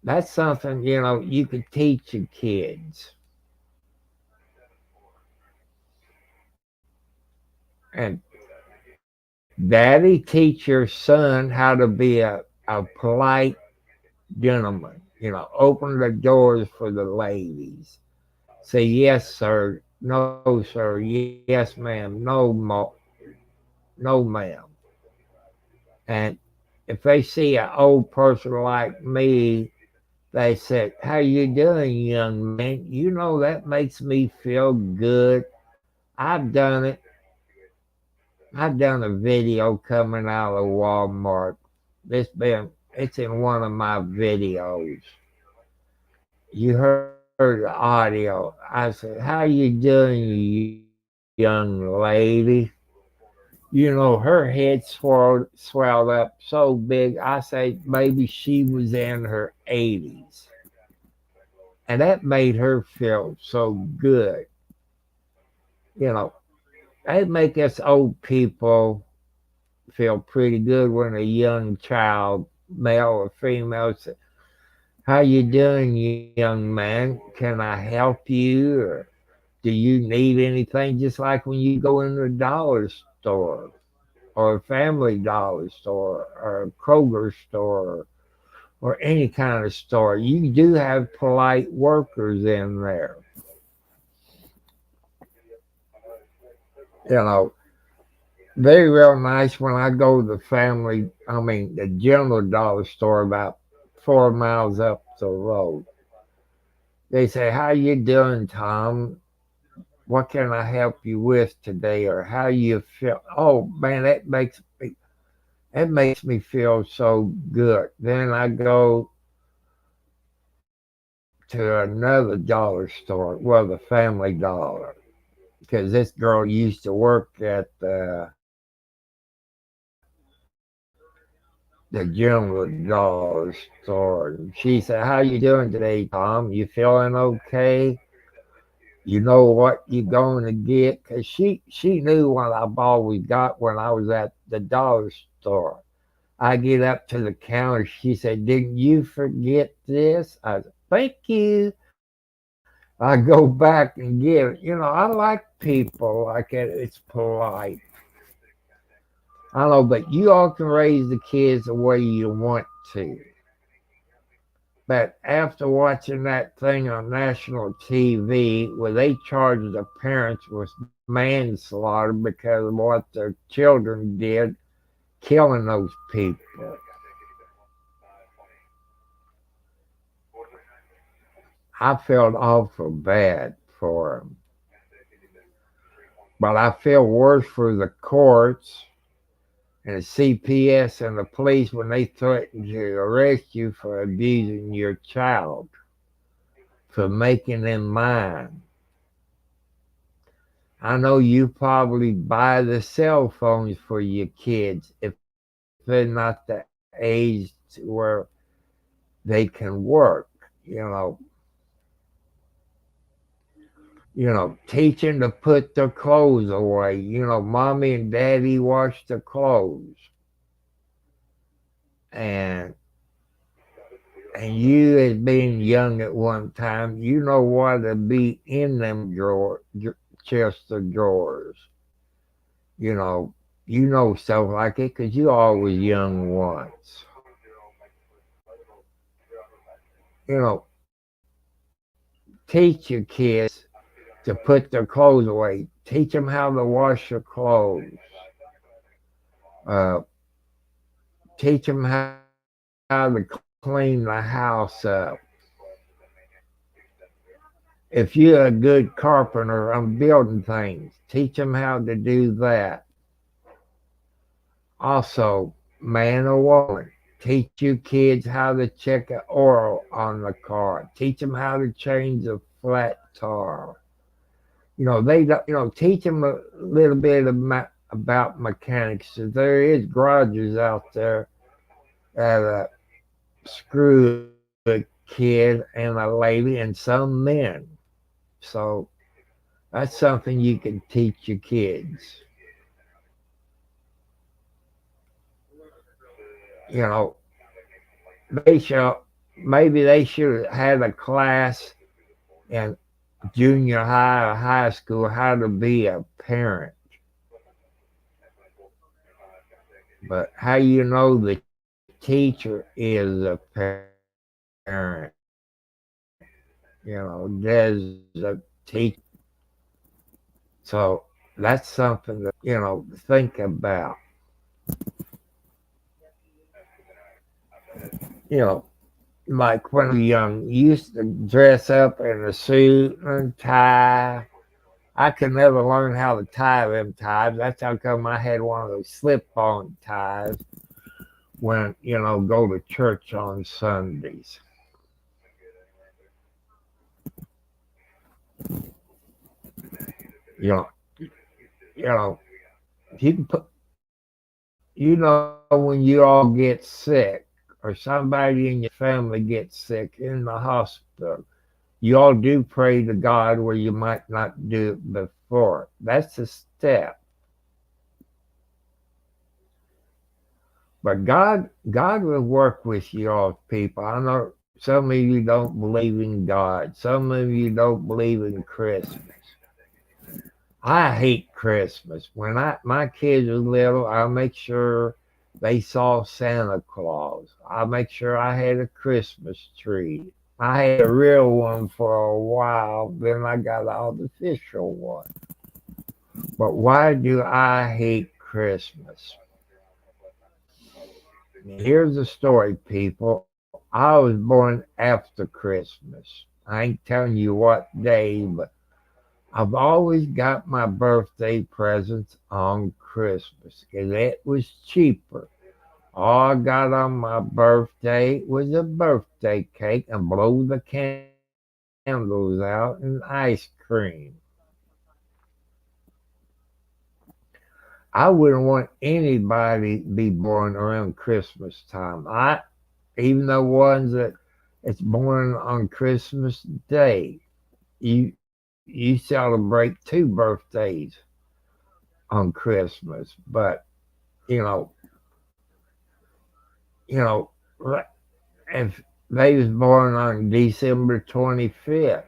that's something, you could teach your kids. And daddy, teach your son how to be a polite gentleman. Open the doors for the ladies. Say yes, sir. No, sir. Yes, ma'am. No, ma'am. And if they see an old person like me, they say, "How you doing, young man?" That makes me feel good. I've done it. I've done a video coming out of Walmart. It's in one of my videos. You heard the audio. I said, "How you doing, you young lady?" Her head swelled up so big. I say maybe she was in her 80s. And that made her feel so good. You know, they make us old people feel pretty good when a young child, male or female, says, "How you doing, young man? Can I help you? Or do you need anything?" Just like when you go in the dollar store or a family dollar store or a Kroger store or any kind of store. You do have polite workers in there. You know, very real nice when I go to the general dollar store about 4 miles up the road. They say, "How you doing, Tom? What can I help you with today?" Or "How you feel?" Oh man, that makes me feel so good. Then I go to another dollar store, well, the Family Dollar, because this girl used to work at the general dollar store. And she said, "How you doing today, Tom? You feeling okay? You know what you're going to get?" Because she knew what I've always got when I was at the dollar store. I get up to the counter. She said, "Didn't you forget this?" I said, "Thank you." I go back and get it. I like people like it. It's polite. I know, but you all can raise the kids the way you want to. But after watching that thing on national TV where they charged the parents with manslaughter because of what their children did, killing those people, I felt awful bad for them. But I feel worse for the courts and the CPS and the police when they threaten to arrest you for abusing your child, for making them mine. I know you probably buy the cell phones for your kids if they're not the age where they can work. You know, teaching to put their clothes away. Mommy and daddy wash their clothes, and you as being young at one time, you know what to be in them chest of drawers. Stuff like it 'cause you always young once. You know, teach your kids to put their clothes away. Teach them how to wash their clothes. Uh, teach them how to clean the house up. If you're a good carpenter on building things, teach them how to do that. Also, man or woman, teach your kids how to check an oil on the car. Teach them how to change a flat tire. They don't, teach them a little bit about mechanics. So there is garages out there that screw a kid and a lady and some men. So that's something you can teach your kids. You know, they should maybe they should have had a class in junior high or high school how to be a parent. But how the teacher is a parent? There's a teacher. So that's something think about. You know, like when we were young, you used to dress up in a suit and tie. I could never learn how to tie them ties. That's how come I had one of those slip-on ties when go to church on Sundays. You know, you know, you can put. When you all get sick or somebody in your family gets sick in the hospital, you all do pray to God where you might not do it before. That's a step. But God will work with you all people. I know some of you don't believe in God. Some of you don't believe in Christmas. I hate Christmas. When my kids were little, I make sure they saw Santa Claus. I make sure I had a Christmas tree. I had a real one for a while, then I got an artificial one. But why do I hate Christmas? Here's the story, people. I was born after Christmas. I ain't telling you what day, but I've always got my birthday presents on Christmas because it was cheaper. All I got on my birthday was a birthday cake and blow the candles out and ice cream. I wouldn't want anybody to be born around Christmas time. Even the ones that it's born on Christmas Day. You celebrate two birthdays on Christmas, but you know, you know, if they was born on December 25th,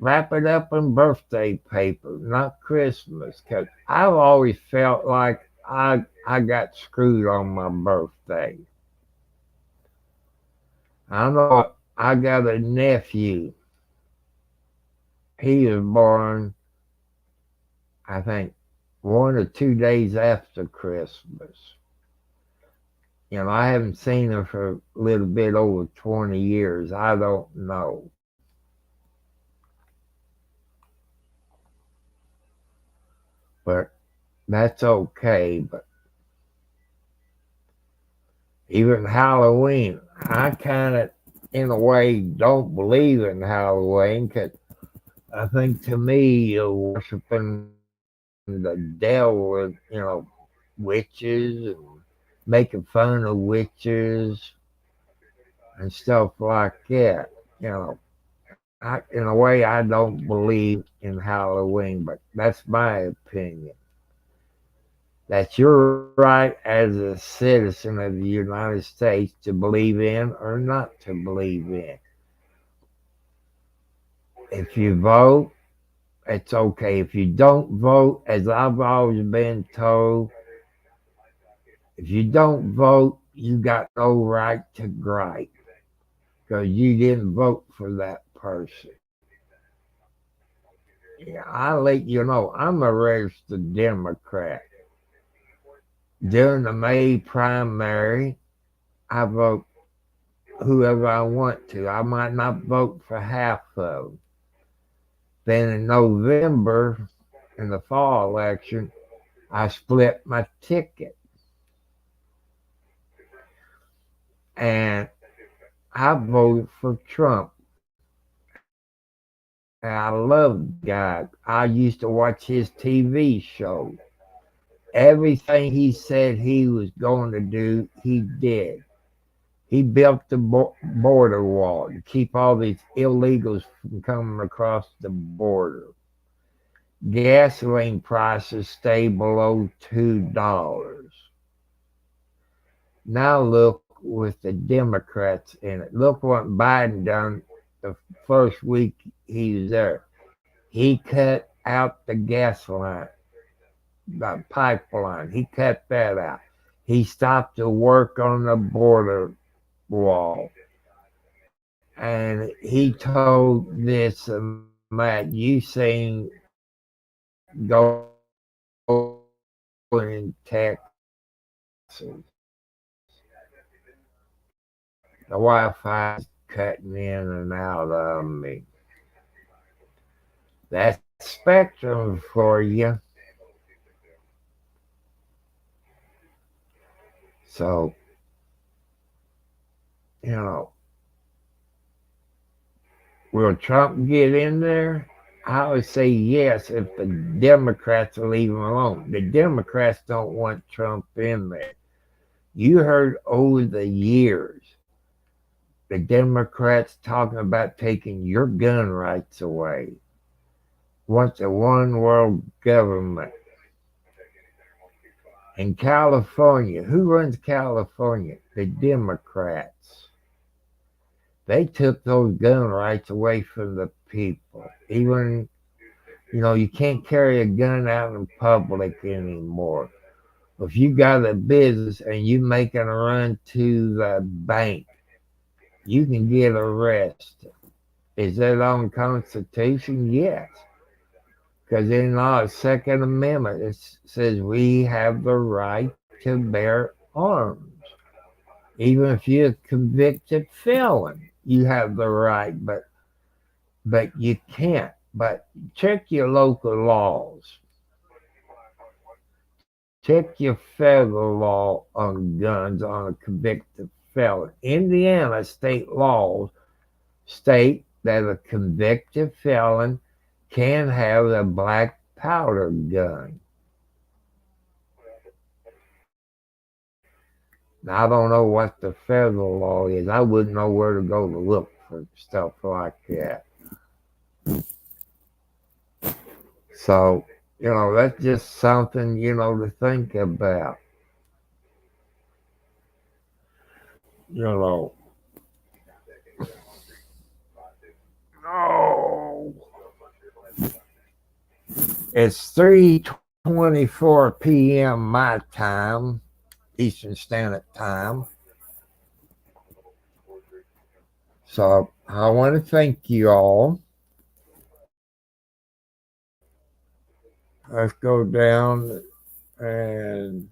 wrap it up in birthday paper, not Christmas. Cause I've always felt like I got screwed on my birthday. I know I got a nephew. He was born, I think, 1 or 2 days after Christmas. I haven't seen him for a little bit over 20 years. I don't know. But that's okay. But even Halloween, I kind of, in a way, don't believe in Halloween because I think to me, you're worshiping the devil with, witches and making fun of witches and stuff like that. In a way, I don't believe in Halloween, but that's my opinion. That's your right as a citizen of the United States to believe in or not to believe in. If you vote, it's okay. If you don't vote, as I've always been told, if you don't vote, you got no right to gripe because you didn't vote for that person. Yeah, I'll let you know, I'm a registered Democrat. During the May primary, I vote whoever I want to. I might not vote for half of them. Then in November, in the fall election, I split my ticket. And I voted for Trump. And I love the guy. I used to watch his TV show. Everything he said he was going to do, he did. He built the border wall to keep all these illegals from coming across the border. Gasoline prices stay below $2. Now look with the Democrats in it. Look what Biden done the first week he was there. He cut out the gas line, the pipeline. He cut that out. He stopped the work on the border wall. And he told this Matt, you seen going in Texas. The Wi-Fi is cutting in and out of me. That's Spectrum for you. So, you know, will Trump get in there? I would say yes if the Democrats will leave him alone. The Democrats don't want Trump in there. You heard over the years the Democrats talking about taking your gun rights away. Want a one world government. In California, who runs California? The Democrats. They took those gun rights away from the people. Even, you can't carry a gun out in public anymore. If you got a business and you making a run to the bank, you can get arrested. Is that on the Constitution? Yes. Because in our Second Amendment, it says we have the right to bear arms. Even if you're a convicted felon, you have the right, but you can't. But check your local laws. Check your federal law on guns on a convicted felon. Indiana state laws state that a convicted felon can have a black powder gun. Now, I don't know what the federal law is. I wouldn't know where to go to look for stuff like that. So, that's just something, to think about. You know, oh, it's 3:24 p.m. my time, Eastern Standard Time. So I want to thank you all. Let's go down and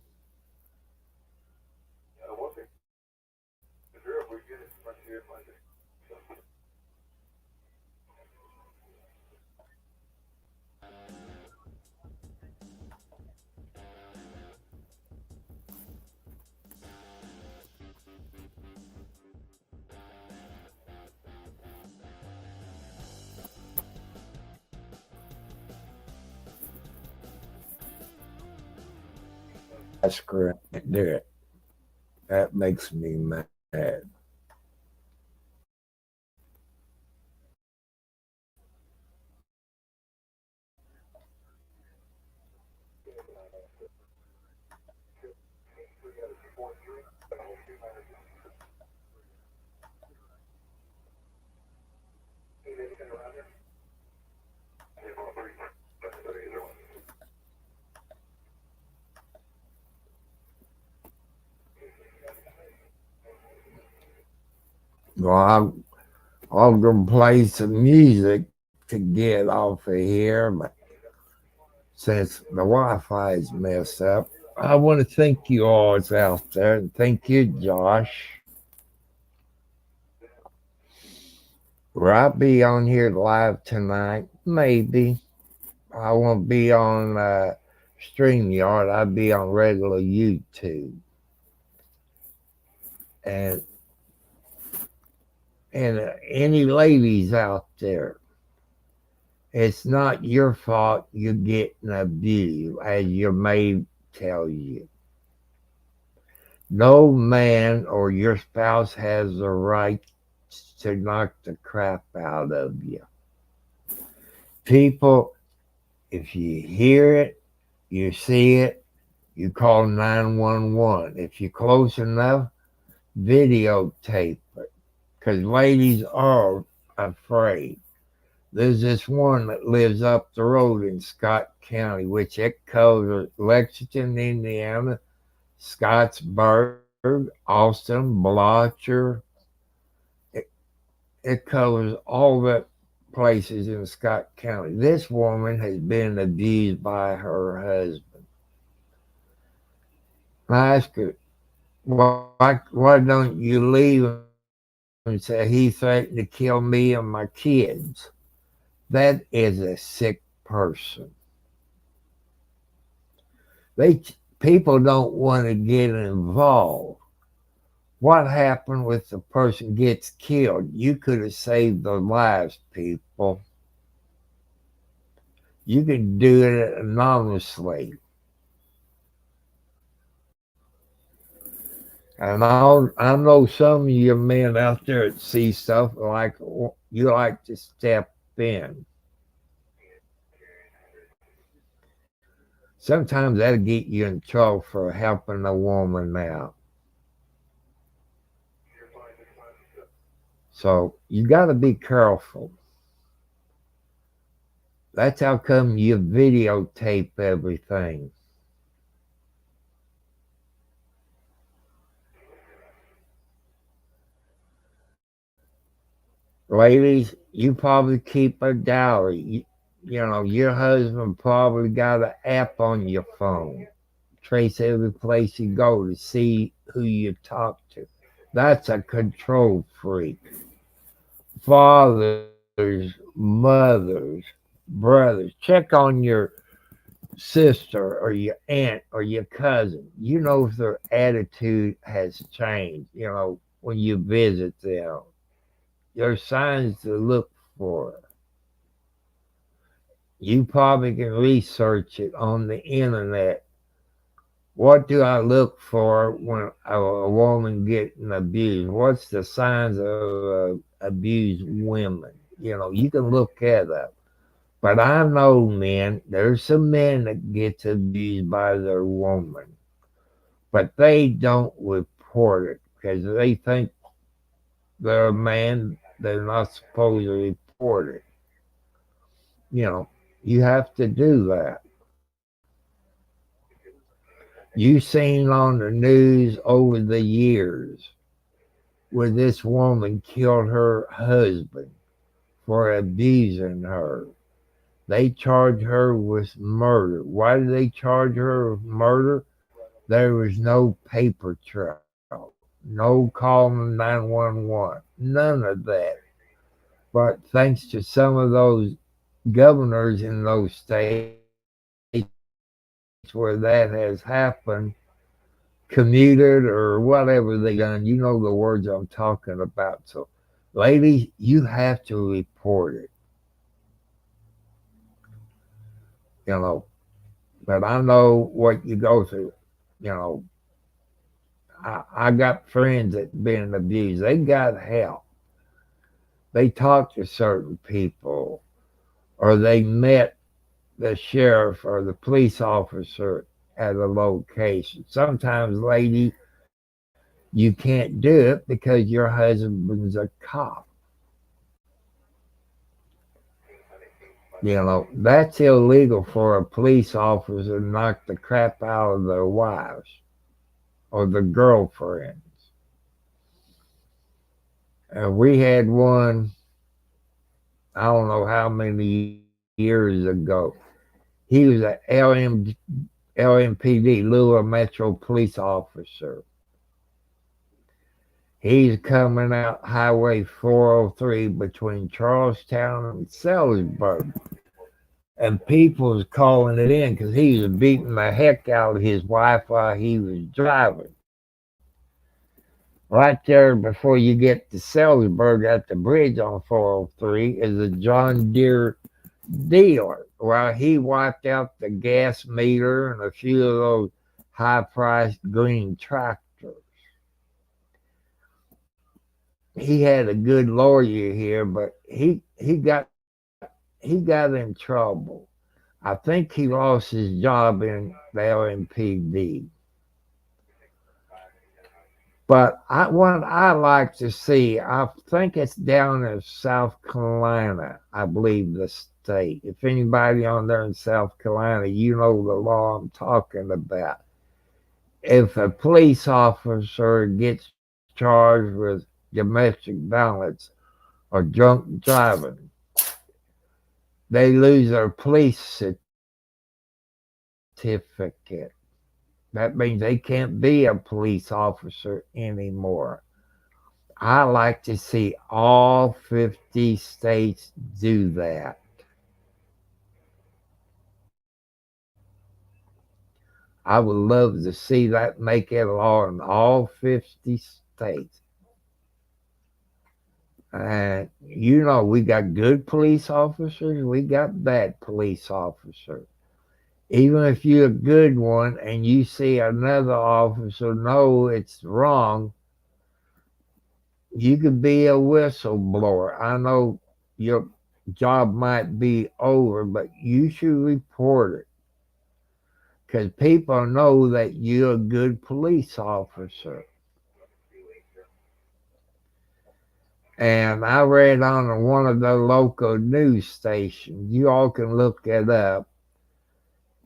I screw it, do it. That makes me mad. Well, I'm gonna play some music to get off of here, but since the Wi-Fi is messed up, I want to thank you all out there, and thank you, Josh. Will I be on here live tonight? Maybe. I won't be on StreamYard. I'll be on regular YouTube. And any ladies out there, it's not your fault you're getting abused, as your maid tells you. No man or your spouse has the right to knock the crap out of you. People, if you hear it, you see it, you call 911. If you're close enough, videotape it. Because ladies are afraid. There's this one that lives up the road in Scott County, which it covers Lexington, Indiana, Scottsburg, Austin, Blocher. It, it covers all the places in Scott County. This woman has been abused by her husband. I asked her, why don't you leave him? She said, he threatened to kill me and my kids. That is a sick person. People don't want to get involved. What happened with the person gets killed? You could have saved their lives, people. You could do it anonymously. And I know some of you men out there that see stuff like you like to step in. Sometimes that'll get you in trouble for helping a woman out. So you got to be careful. That's how come you videotape everything. Ladies, you probably keep a diary. Your husband probably got an app on your phone. Trace every place you go to see who you talk to. That's a control freak. Fathers, mothers, brothers, check on your sister or your aunt or your cousin. You know if their attitude has changed, when you visit them. There's signs to look for. You probably can research it on the internet. What do I look for when a woman getting abused? What's the signs of abused women? You can look at that. But I know men, there's some men that gets abused by their woman, but they don't report it because they think they're a man. They're not supposed to report it. You know, you have to do that. You seen on the news over the years where this woman killed her husband for abusing her. They charged her with murder. Why did they charge her with murder? There was no paper trail, no calling 911, none of that. But thanks to some of those governors in those states where that has happened, commuted or whatever they done, you know the words I'm talking about. So, ladies, you have to report it. You know, but I know what you go through. You know, I got friends that been abused. They got help. They talked to certain people, or they met the sheriff or the police officer at a location. Sometimes, lady, you can't do it because your husband's a cop. That's illegal for a police officer to knock the crap out of their wives or their girlfriends. We had one, I don't know how many years ago. He was a LMPD, Louisville Metro Police Officer. He's coming out Highway 403 between Charlestown and Salisbury. And people was calling it in because he was beating the heck out of his wife while he was driving. Right there before you get to Salisbury at the bridge on 403 is a John Deere dealer. Well, he wiped out the gas meter and a few of those high priced green tractors. He had a good lawyer here, but he got in trouble. I think he lost his job in the LMPD. But what I like to see, I think it's down in South Carolina, I believe the state. If anybody on there in South Carolina, you know the law I'm talking about. If a police officer gets charged with domestic violence or drunk driving, they lose their police certificate. That means they can't be a police officer anymore. I like to see all 50 states do that. I would love to see that make it a law in all 50 states. And we got good police officers, we got bad police officers. Even if you're a good one and you see another officer know it's wrong, you could be a whistleblower. I know your job might be over, but you should report it because people know that you're a good police officer. And I read on one of the local news stations, you all can look it up.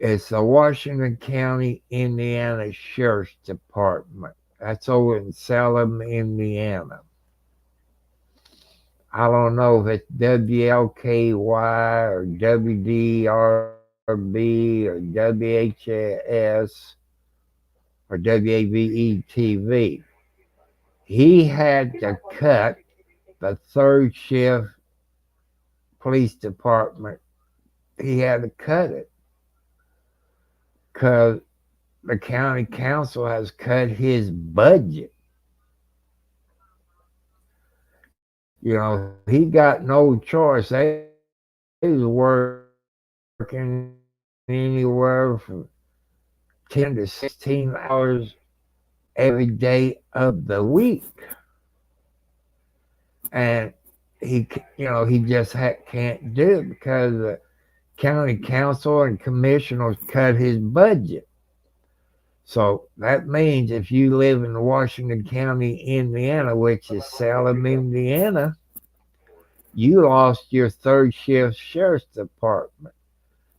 It's the Washington County, Indiana Sheriff's Department. That's over in Salem, Indiana. I don't know if it's WLKY or WDRB or WHS or WAVE TV. He had to cut the third shift police department. He had to cut it because the county council has cut his budget. He got no choice. They was working anywhere from 10 to 16 hours every day of the week. And he just can't do it because the county council and commissioners cut his budget. So that means if you live in Washington County, Indiana, which is Salem, Indiana, you lost your third shift sheriff's department.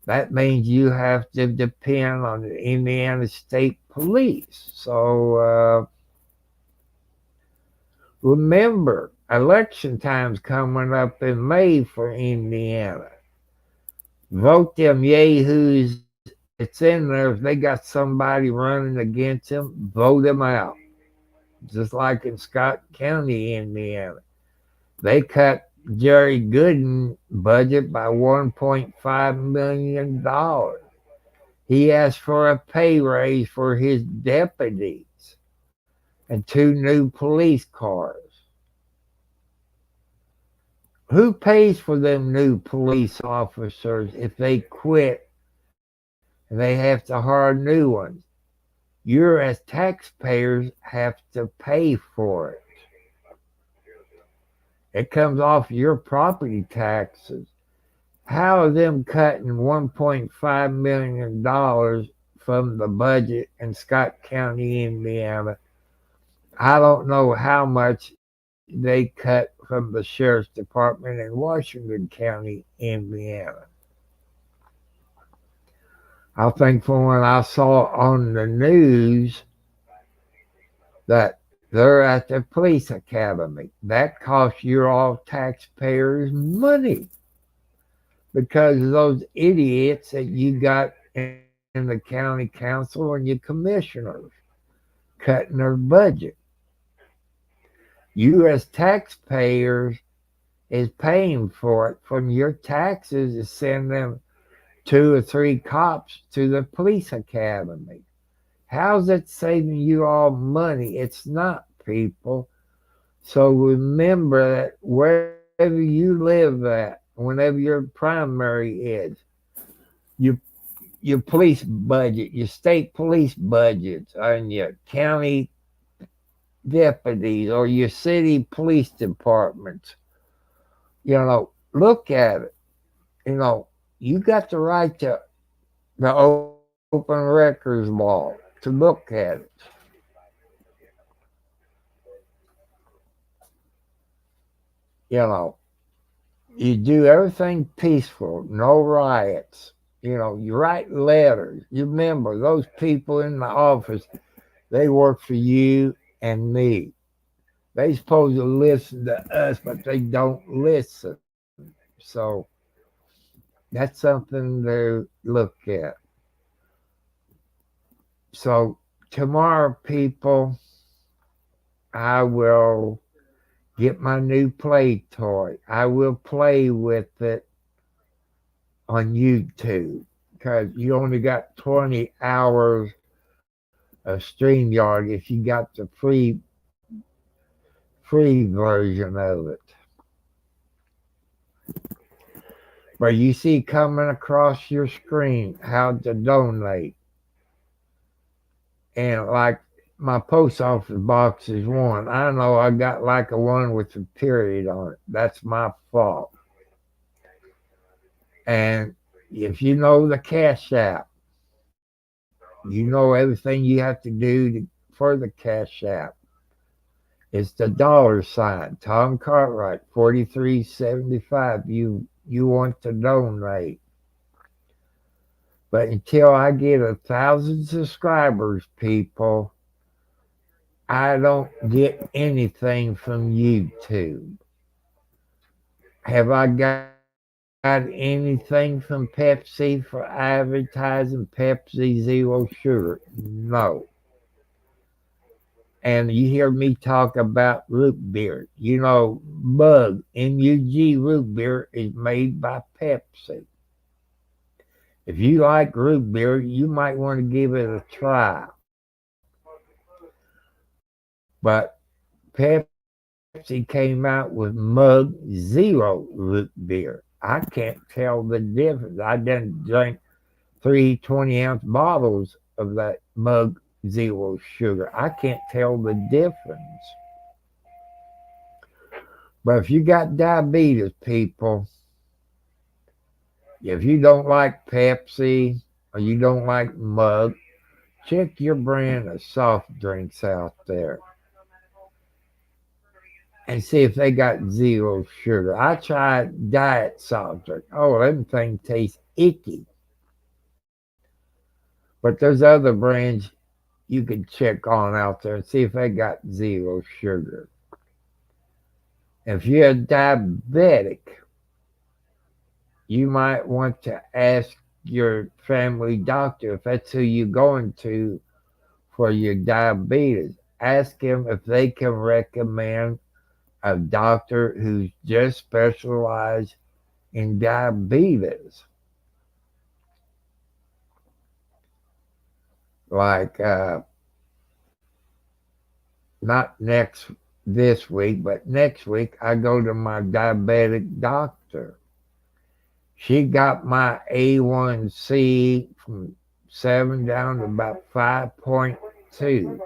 That means you have to depend on the Indiana State Police. So remember, election time's coming up in May for Indiana. Vote them yahoos that's in there. If they got somebody running against them, vote them out. Just like in Scott County, Indiana. They cut Jerry Gooden's budget by $1.5 million. He asked for a pay raise for his deputies and 2 new police cars. Who pays for them new police officers if they quit and they have to hire new ones? You as taxpayers have to pay for it. It comes off your property taxes. How are them cutting $1.5 million from the budget in Scott County, Indiana? I don't know how much they cut from the sheriff's department in Washington County, Indiana. I think from when I saw on the news that They're at the police academy. That costs you all taxpayers money because of those idiots that you got in the county council and your commissioners cutting their budget. You as taxpayers is paying for it from your taxes to send them two or three cops to the police academy. How's it saving you all money? It's not, people. So remember that wherever you live at, whenever your primary is, your your police budget, your state police budgets, and your county deputies or your city police departments, look at it. You got the right to the open records law to look at it. You know, you do everything peaceful, no riots. You write letters. You remember those people in the office, they work for you and me. They supposed to listen to us, but they don't listen. So that's something to look at. So tomorrow, people, I will get my new play toy. I will play with it on YouTube because you only got 20 hours of StreamYard if you got the free version of it. But you see coming across your screen how to donate. And like my post office box is one. I know I got like a one with a period on it. That's my fault. And if you know the Cash App, you know everything you have to do for the Cash App. It's the $sign, Tom Cartwright, 4375. You want to donate. But until I get 1,000 subscribers, people, I don't get anything from YouTube. Have I got anything from Pepsi for advertising Pepsi Zero Sugar? No. And you hear me talk about root beer. MUG root beer is made by Pepsi. If you like root beer, you might want to give it a try. But Pepsi came out with Mug Zero root beer. I can't tell the difference. I didn't drink three 20-ounce bottles of that Mug Zero sugar. I can't tell the difference. But if you got diabetes, people, if you don't like Pepsi or you don't like Mug, check your brand of soft drinks out there and see if they got zero sugar. I tried diet soft drink. Oh, them things taste icky. But there's other brands you can check on out there and see if they got zero sugar. If you're diabetic, you might want to ask your family doctor if that's who you're going to for your diabetes. Ask them if they can recommend a doctor who's just specialized in diabetes. Like, not this week, but next week, I go to my diabetic doctor. She got my A1C from 7 down to about 5.2.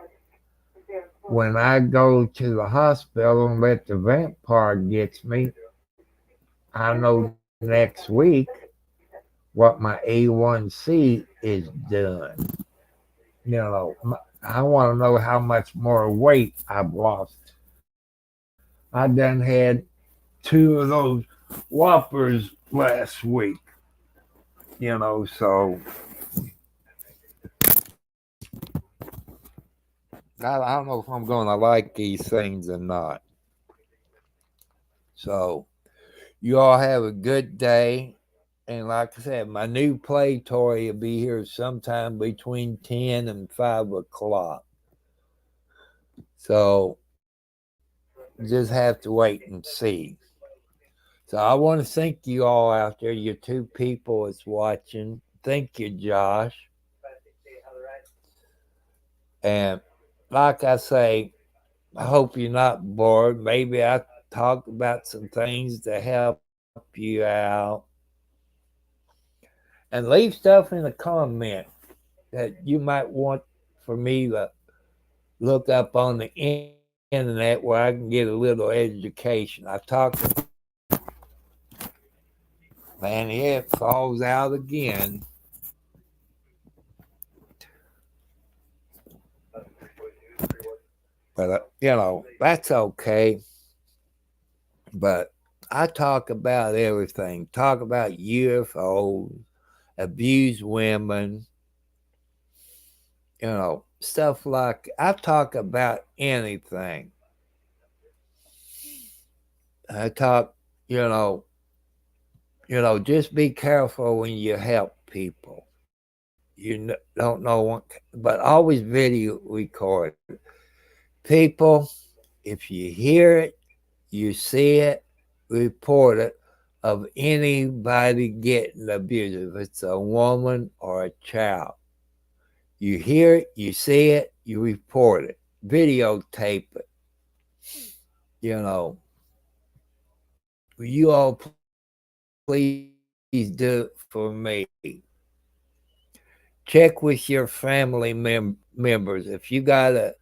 When I go to the hospital and let the vent part gets me, I know next week what my A1C is doing. I want to know how much more weight I've lost. I done had two of those Whoppers last week. So I don't know if I'm going to like these things or not. So, you all have a good day. And like I said, my new play toy will be here sometime between 10 and 5 o'clock. So, just have to wait and see. So, I want to thank you all out there, you two people that's watching. Thank you, Josh. And like I say, I hope you're not bored. Maybe I talk about some things to help you out. And leave stuff in the comment that you might want for me to look up on the internet where I can get a little education. I talked, man, here it falls out again. But, that's okay. But I talk about everything. Talk about UFOs, abused women, stuff like I talk about anything. I talk, you know, just be careful when you help people. Don't know what, but always video record. People, if you hear it, you see it, report it of anybody getting abused, if it's a woman or a child. You hear it, you see it, you report it, videotape it. You know, you all please do it for me. Check with your family members. If you got a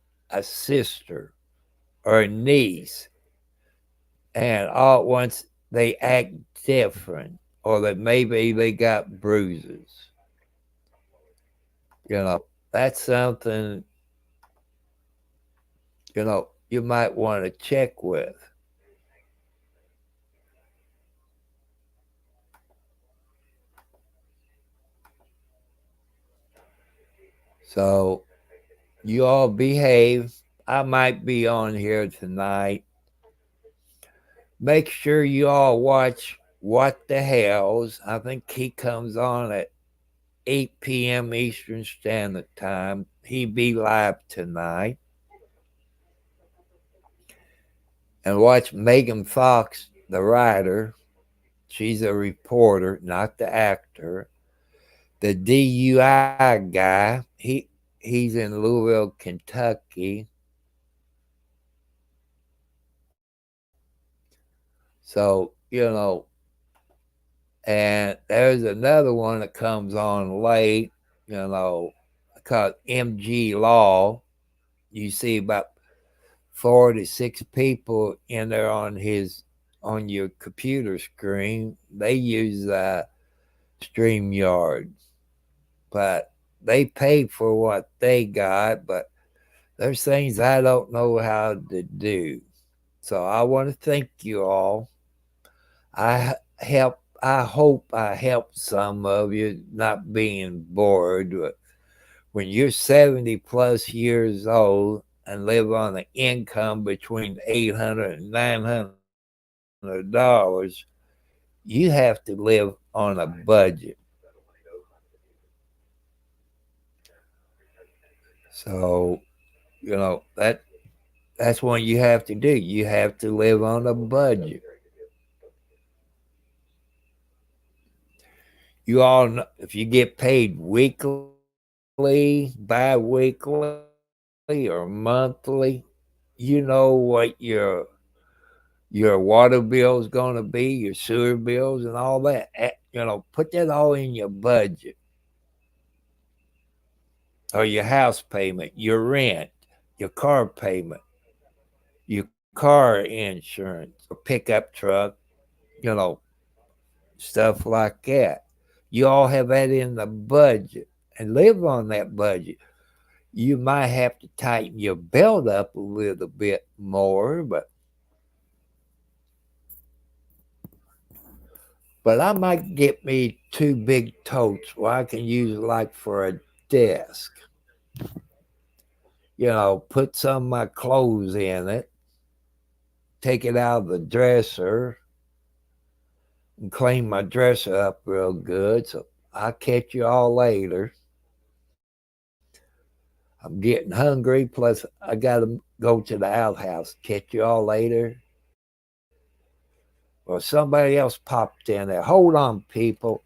sister or a niece, and all at once they act different, or that maybe they got bruises. That's something you might want to check with. So you all behave. I might be on here tonight. Make sure you all watch What the Hells. I think he comes on at 8 p.m. Eastern Standard Time. He be live tonight. And watch Megan Fox, the writer. She's a reporter, not the actor. The DUI guy, he's in Louisville, Kentucky. So, and there's another one that comes on late, called MG Law. You see about 4 to 6 people in there on your computer screen. They use StreamYard, but they pay for what they got. But there's things I don't know how to do. So I want to thank you all. I hope I helped some of you not being bored. But when you're 70 plus years old and live on an income between $800 and $900, you have to live on a budget. So, that's what you have to do. You have to live on a budget. You all know, if you get paid weekly, bi-weekly, or monthly, you know what your water bill is going to be, your sewer bills, and all that. Put that all in your budget, or your house payment, your rent, your car payment, your car insurance, or pickup truck, you know, stuff like that. You all have that in the budget and live on that budget. You might have to tighten your belt up a little bit more, but I might get me two big totes where I can use like for a desk. put some of my clothes in it, take it out of the dresser, and clean my dresser up real good. So I'll catch you all later. I'm getting hungry. Plus, I got to go to the outhouse. Catch you all later. Or somebody else popped in there. Hold on, people.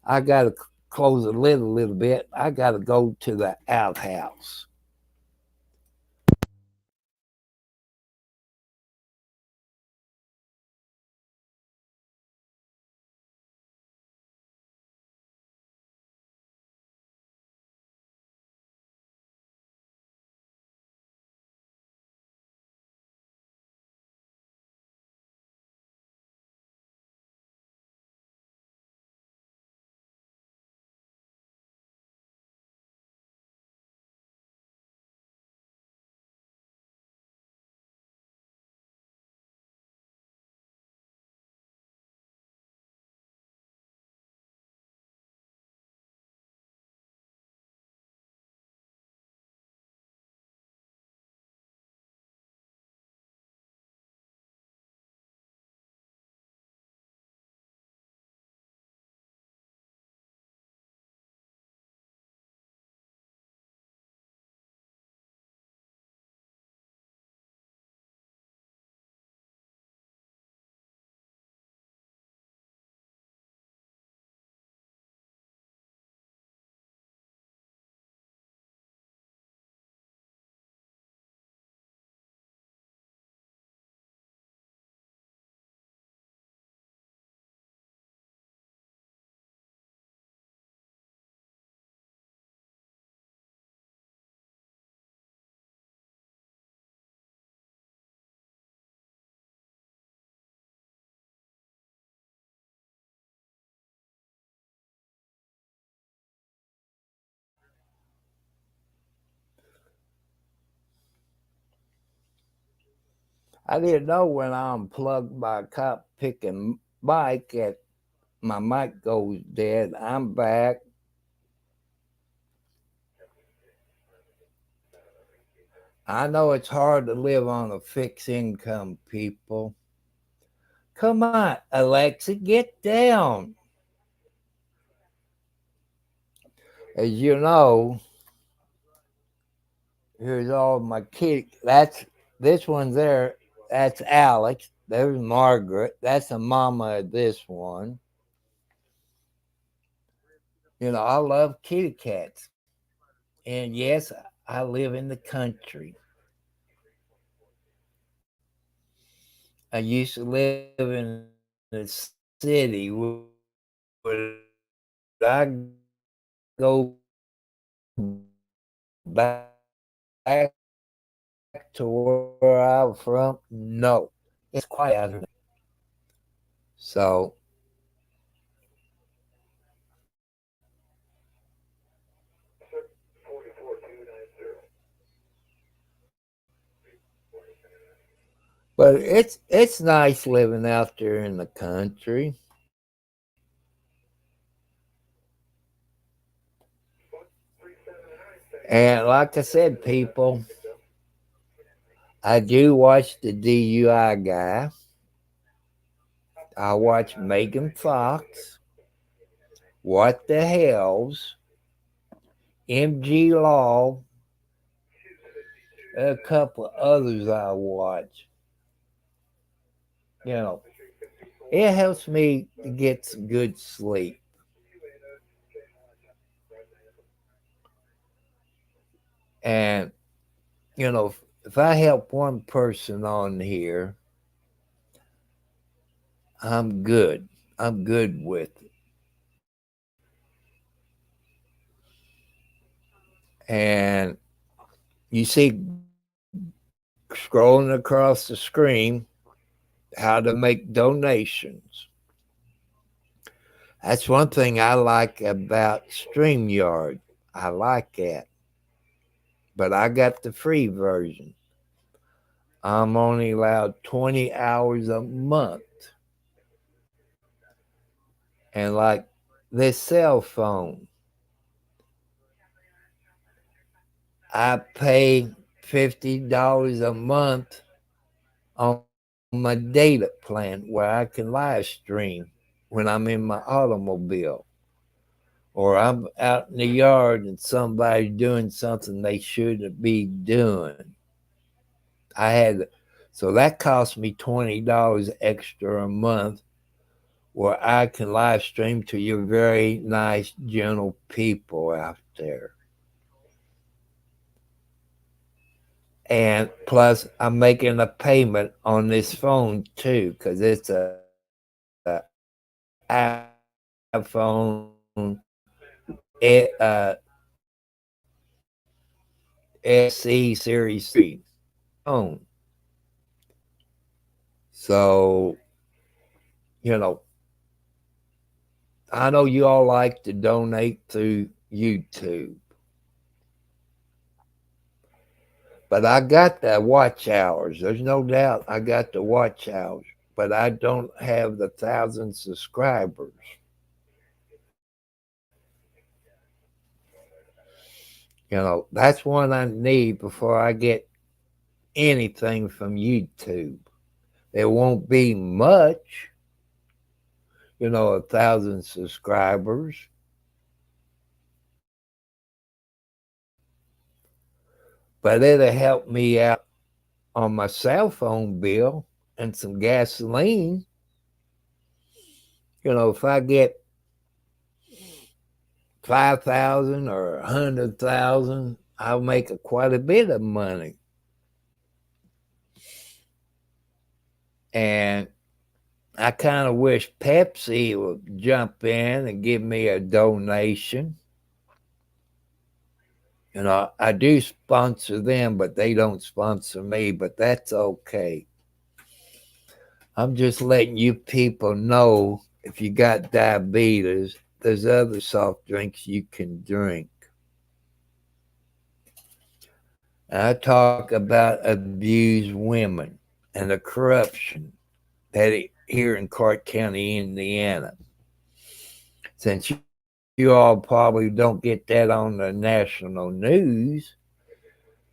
I got to close a little bit. I got to go to the outhouse. I didn't know when I unplugged my cop picking mic that my mic goes dead. I'm back. I know it's hard to live on a fixed income, people. Come on, Alexa, get down. As you know, here's all my kids. That's this one's there. That's Alex. There's Margaret. That's the mama of this one. I love kitty cats. And yes, I live in the country. I used to live in a city. Would I go back to where I'm from? No. It's quiet out here now. So but it's nice living out there in the country. And like I said, people, I do watch the DUI guy. I watch Megan Fox. What the Hells, MG Law, a couple of others I watch. You know, it helps me to get some good sleep. And, if I help one person on here, I'm good. I'm good with it. And you see, scrolling across the screen, how to make donations. That's one thing I like about StreamYard. I like that. But I got the free version. I'm only allowed 20 hours a month. And like this cell phone, I pay $50 a month on my data plan where I can live stream when I'm in my automobile. Or I'm out in the yard and somebody's doing something they shouldn't be doing. I had so that cost me $20 extra a month where I can live stream to your very nice, gentle people out there. And plus, I'm making a payment on this phone too, because it's a iPhone SE Series 3 phone. So, you know, I know you all like to donate through YouTube, but I got the watch hours. There's no doubt I got the watch hours, but I don't have the 1,000 subscribers. That's one I need before I get anything from YouTube. It won't be much, 1,000 subscribers, but it'll help me out on my cell phone bill and some gasoline. If I get 5,000 or 100,000, I'll make quite a bit of money. And I kind of wish Pepsi would jump in and give me a donation. I do sponsor them, but they don't sponsor me, but that's okay. I'm just letting you people know if you got diabetes, there's other soft drinks you can drink. And I talk about abused women and the corruption here in Clark County, Indiana. Since you all probably don't get that on the national news,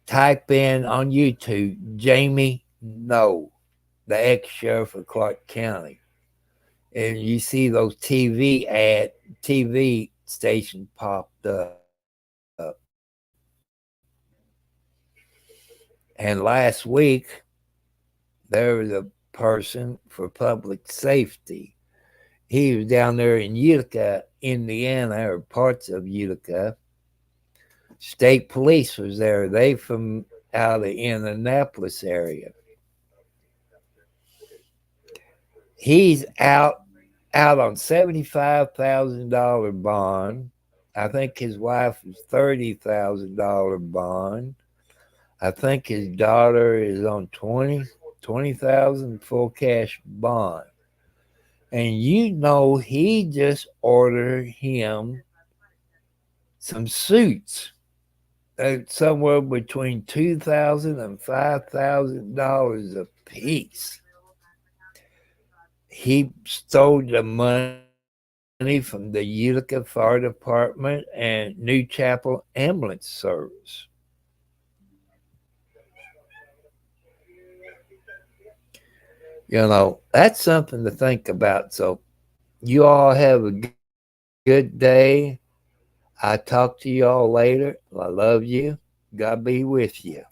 type in on YouTube Jamie No, the ex-sheriff of Clark County. And you see those TV stations popped up. And last week there was a person for public safety. He was down there in Utica, Indiana, or parts of Utica. State police was there. They from out of Indianapolis area. He's out on $75,000 bond. I think his wife is $30,000 bond. I think his daughter is on 20,000 full cash bond. And he just ordered him some suits. Somewhere between $2,000 and $5,000 a piece. He stole the money from the Utica Fire Department and New Chapel Ambulance Service. That's something to think about. So, you all have a good day. I talk to you all later. I love you. God be with you.